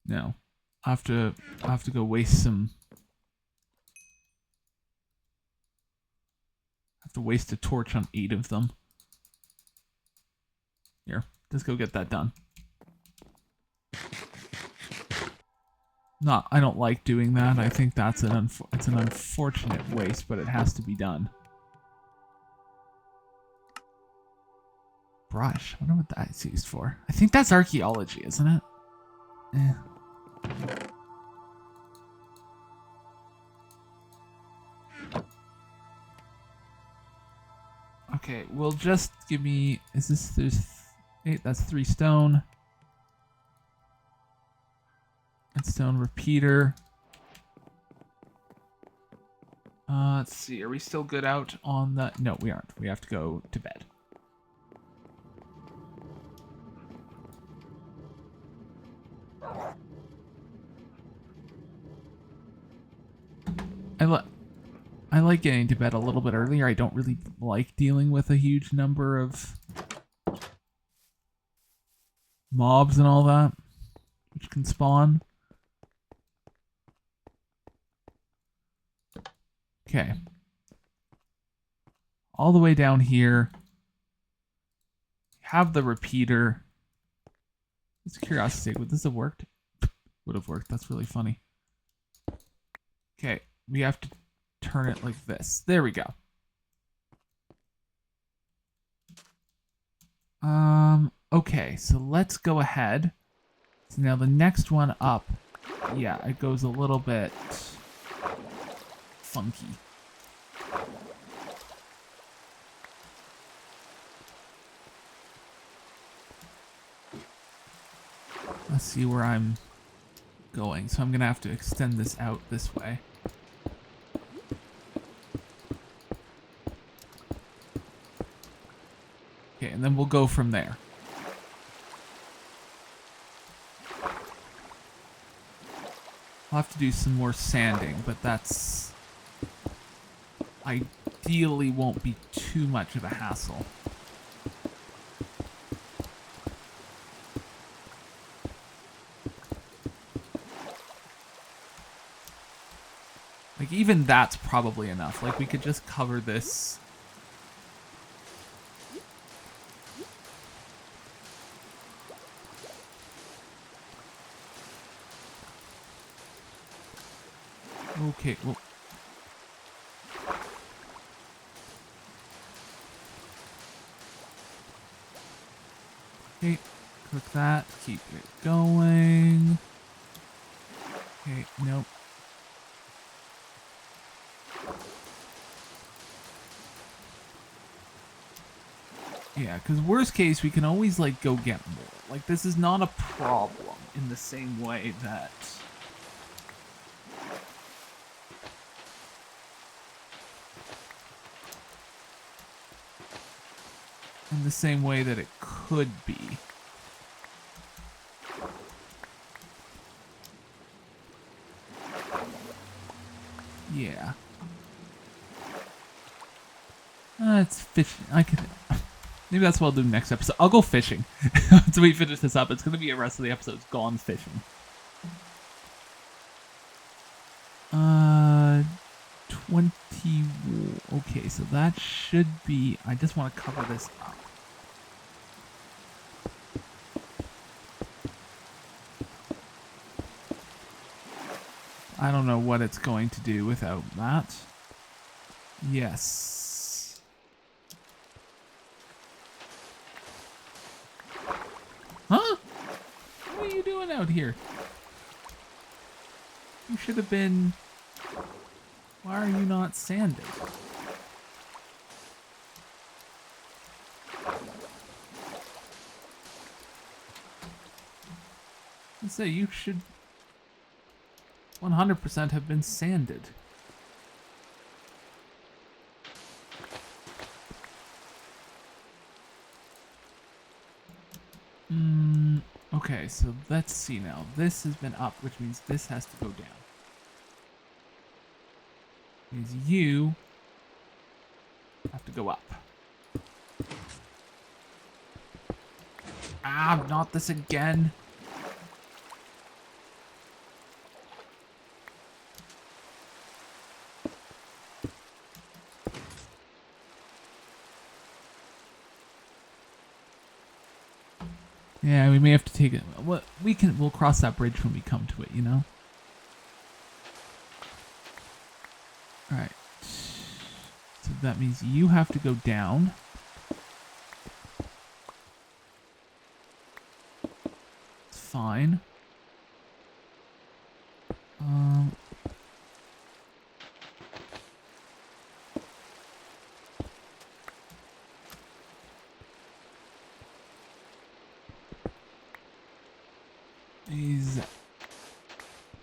No. I have to go waste some. I have to waste a torch on 8 of them. Here, let's go get that done. No, I don't like doing that. I think that's it's an unfortunate waste, but it has to be done. Brush. I wonder what that's used for. I think that's archaeology, isn't it? Eh. Okay, well, just give me. There's 8. That's 3 stone. Redstone repeater. Let's see. Are we still good out on the? No, we aren't. We have to go to bed. I like getting to bed a little bit earlier. I don't really like dealing with a huge number of mobs and all that, which can spawn. Okay. All the way down here. Have the repeater. It's a curiosity. Would this have worked? Would have worked. That's really funny. Okay. We have to turn it like this. There we go. Okay, so let's go ahead. So now the next one up, yeah, it goes a little bit funky. Let's see where I'm going. So I'm gonna have to extend this out this way. Okay, and then we'll go from there. I'll have to do some more sanding, but that's ideally won't be too much of a hassle. Like, even that's probably enough. Like, we could just cover this. Okay, well. Okay, cook that. Keep it going. Okay, nope. Yeah, because worst case, we can always, like, go get more. Like, this is not a problem in the same way that... In the same way that it could be. Yeah. It's fishing. I could... Maybe that's what I'll do next episode. I'll go fishing. Once we finish this up, it's going to be the rest of the episode's gone fishing. 20... Okay, so that should be... I just want to cover this up. I don't know what it's going to do without that. Yes. Huh? What are you doing out here? You should have been... Why are you not sanding? I say you should 100% have been sanded. Okay, so let's see now. This has been up, which means this has to go down. Means you have to go up. Ah, not this again. Yeah, we may have to take it. Well, we'll cross that bridge when we come to it, you know? Alright. So that means you have to go down. It's fine.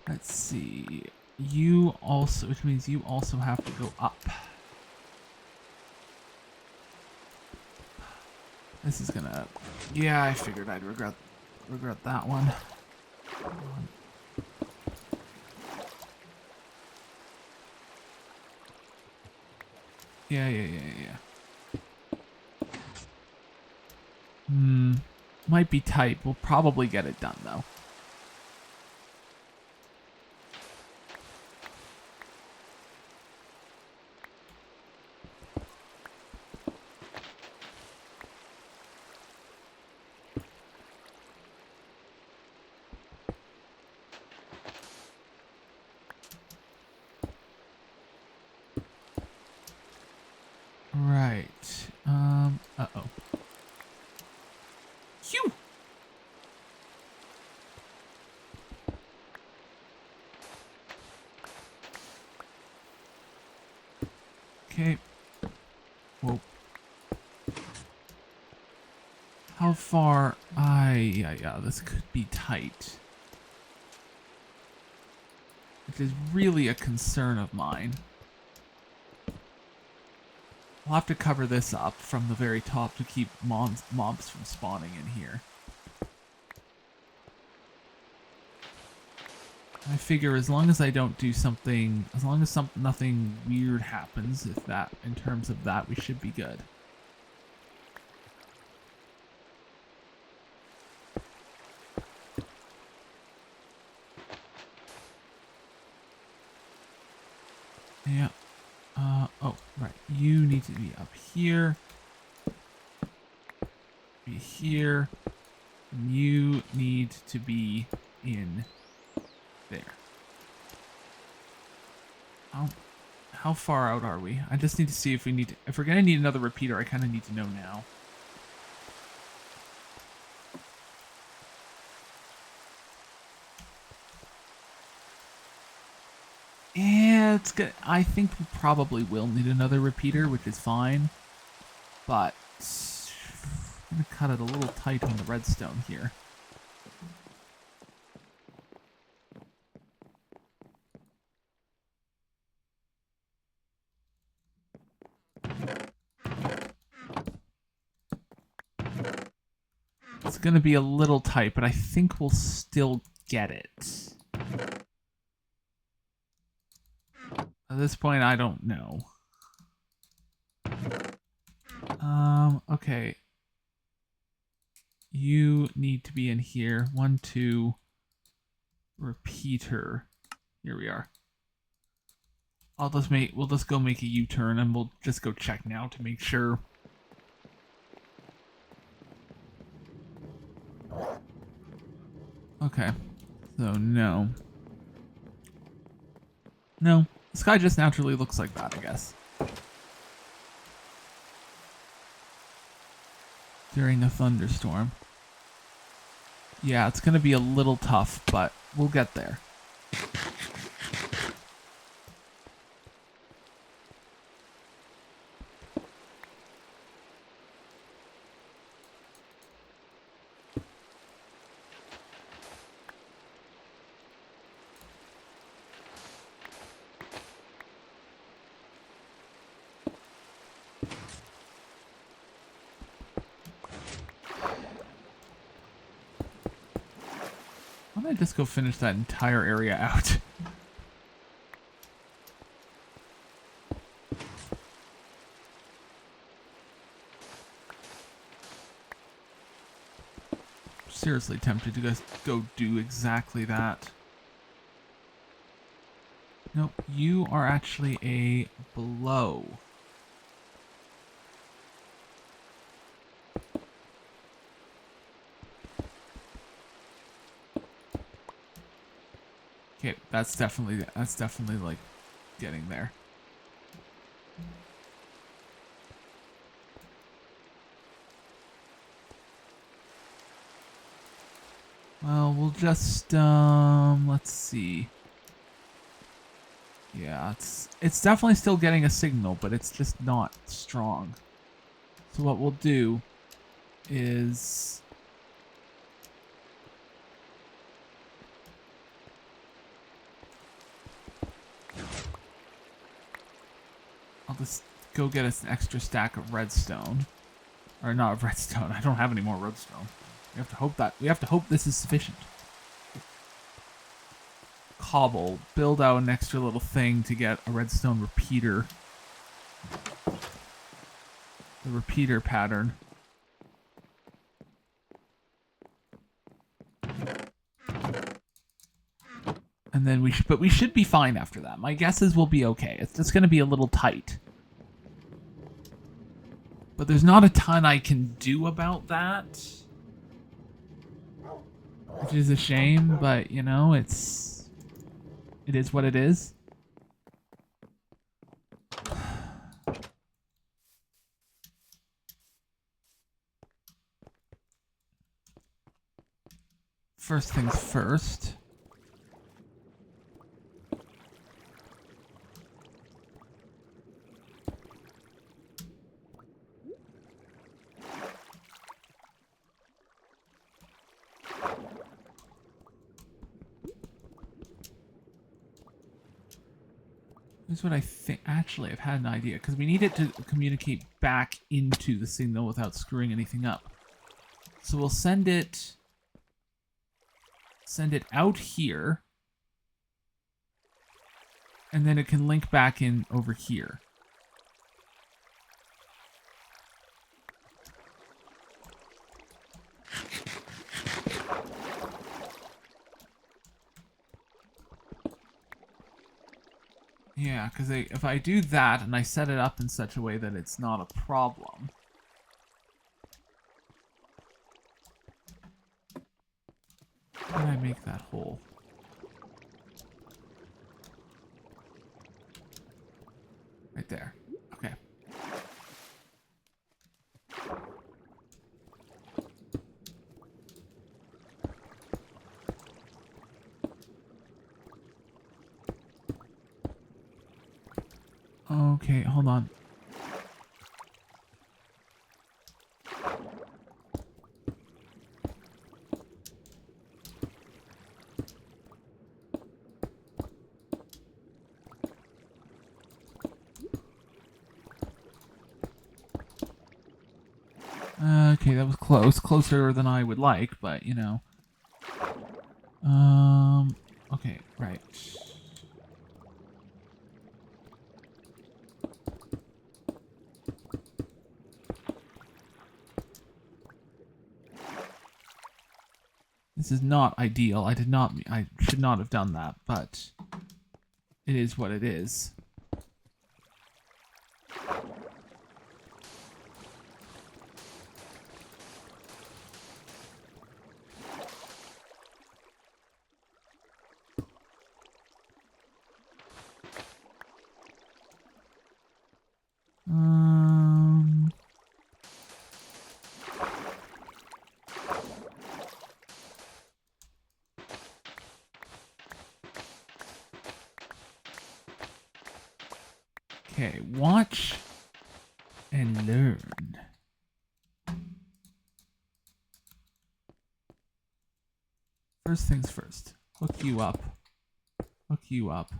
Let's see. You also, which means you also have to go up. This is gonna... Yeah, I figured I'd regret that one. Yeah. Might be tight. We'll probably get it done, though. Right. Uh-oh. Phew! Okay. Whoa. How far? Yeah, this could be tight. Which is really a concern of mine. I'll have to cover this up from the very top to keep mobs from spawning in here. I figure as long as I don't do something, as long as nothing weird happens, if that, in terms of that, we should be good. Yeah. Oh, right. You need to be up here. Be here. And you need to be in there. How far out are we? I just need to see if we need to, if we're gonna need another repeater, I kind of need to know now. Yeah, it's good. I think we probably will need another repeater, which is fine. But I'm gonna cut it a little tight on the redstone here. It's gonna be a little tight, but I think we'll still get it. At this point, I don't know. Okay. You need to be in here. 1, 2, repeater. Here we are. We'll just go make a U-turn and we'll just go check now to make sure. Okay. So no. No. The sky just naturally looks like that, I guess. During a thunderstorm. Yeah, it's gonna be a little tough, but we'll get there. Why don't I just go finish that entire area out? Seriously tempted to just go do exactly that. Nope, you are actually a blow. Okay, that's definitely like getting there. Well, we'll just let's see. Yeah, it's definitely still getting a signal, but it's just not strong. So what we'll do is I'll just go get us an extra stack of redstone. Or not redstone. I don't have any more redstone. We have to hope this is sufficient. Cobble. Build out an extra little thing to get a redstone repeater. The repeater pattern. And then we should be fine after that. My guess is we'll be okay. It's just going to be a little tight. But there's not a ton I can do about that. Which is a shame, but you know, it is what it is. First things first. Here's what I think. Actually, I've had an idea because we need it to communicate back into the signal without screwing anything up. So we'll send it out here, and then it can link back in over here. Yeah, because if I do that and I set it up in such a way that it's not a problem. How do I make that hole? Right there. Okay. Okay, hold on. Okay, that was close. Closer than I would like, but, you know. Okay, right. This is not ideal. I should not have done that, but it is what it is. Um, okay, watch and learn. First things first. Hook you up. Hook you up.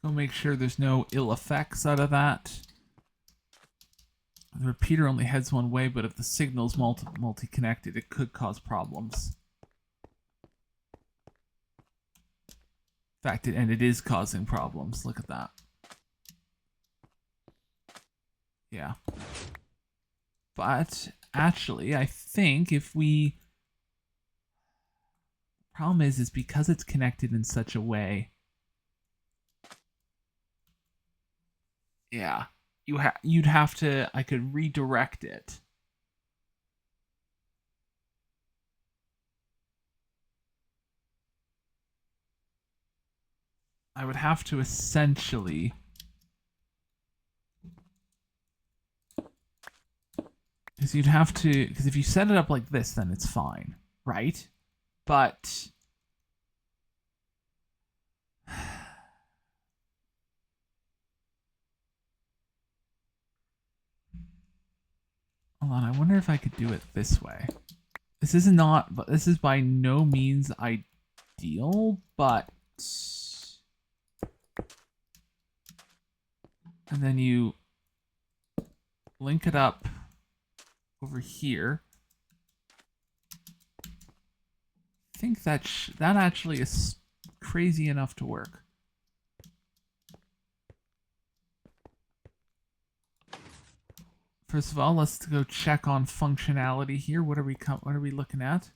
Go make sure there's no ill effects out of that. The repeater only heads one way, but if the signal's multi-connected, it could cause problems. In fact, it is causing problems. Look at that. Yeah. But actually, I think if we... Problem is because it's connected in such a way. Yeah. You'd have to... I could redirect it. I would have to essentially... Because you'd have to... Because if you set it up like this, then it's fine. Right? But... Hold on, I wonder if I could do it this way. This is by no means ideal, but... And then you link it up over here. I think that actually is crazy enough to work. First of all, let's go check on functionality here. What are we looking at?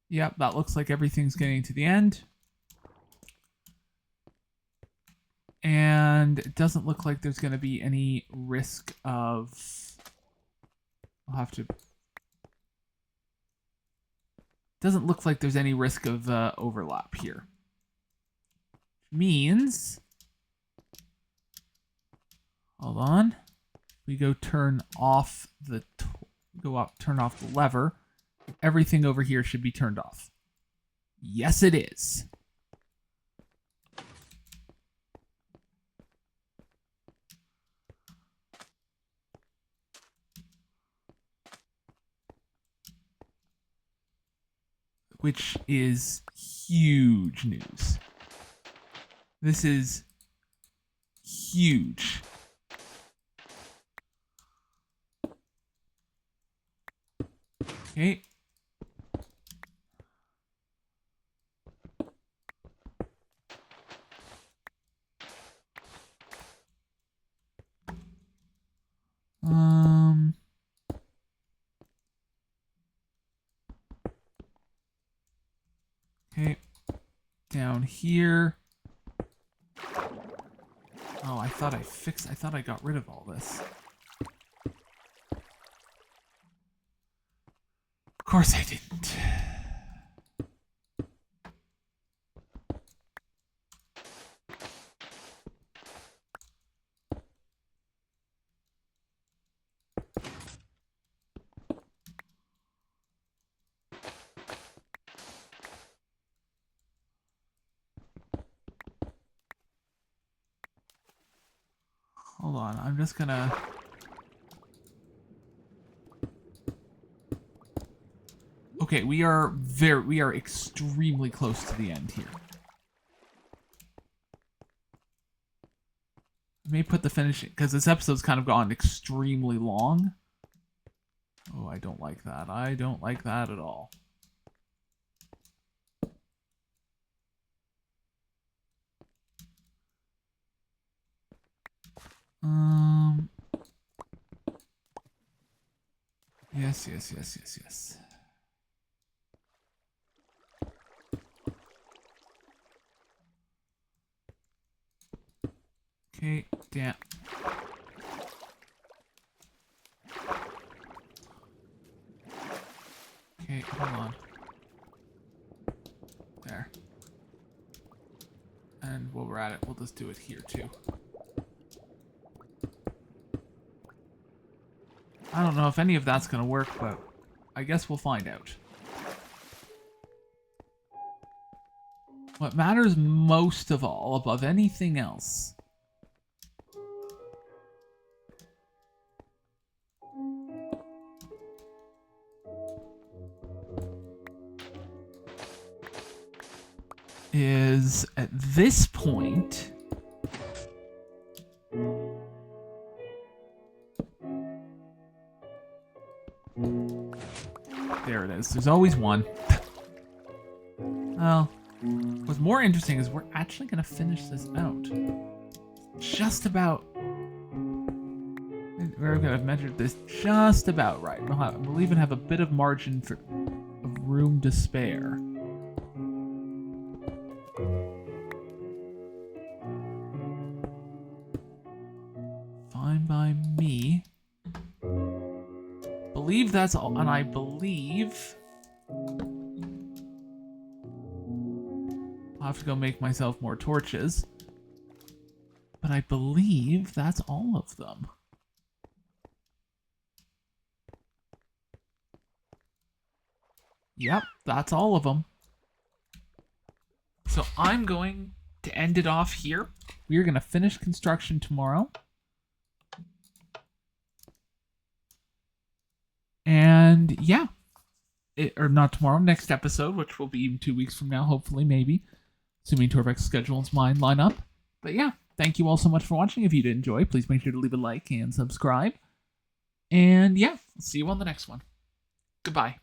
Yep, that looks like everything's getting to the end. And it doesn't look like there's going to be any risk of... I'll have to... Doesn't look like there's any risk of overlap here. Means... Hold on. We go turn off the... turn off the lever. Everything over here should be turned off. Yes, it is. Which is huge news. This is huge. Okay. Okay. Down here. Oh, I thought I got rid of all this. Of course I didn't. Hold on, I'm just gonna... Okay, we are extremely close to the end here. I may put the finishing, because this episode's kind of gone extremely long. Oh, I don't like that. I don't like that at all. Yes. Okay, damn. Okay, hold on. There. And while we're at it, we'll just do it here too. I don't know if any of that's gonna work, but I guess we'll find out. What matters most of all, above anything else, is at this point, there it is. There's always one. Well, what's more interesting is we're actually going to finish this out. Just about. We're going to have measured this just about right. We'll even have a bit of margin of room to spare. Fine by me. Believe that's all, and I believe I'll have to go make myself more torches, but I believe that's all of them. Yep, that's all of them. So I'm going to end it off here. We're going to finish construction tomorrow. And yeah, or not tomorrow, next episode, which will be 2 weeks from now, hopefully, maybe, assuming Torvek's schedule and mine line up. But yeah, thank you all so much for watching. If you did enjoy, please make sure to leave a like and subscribe. And yeah, see you on the next one. Goodbye.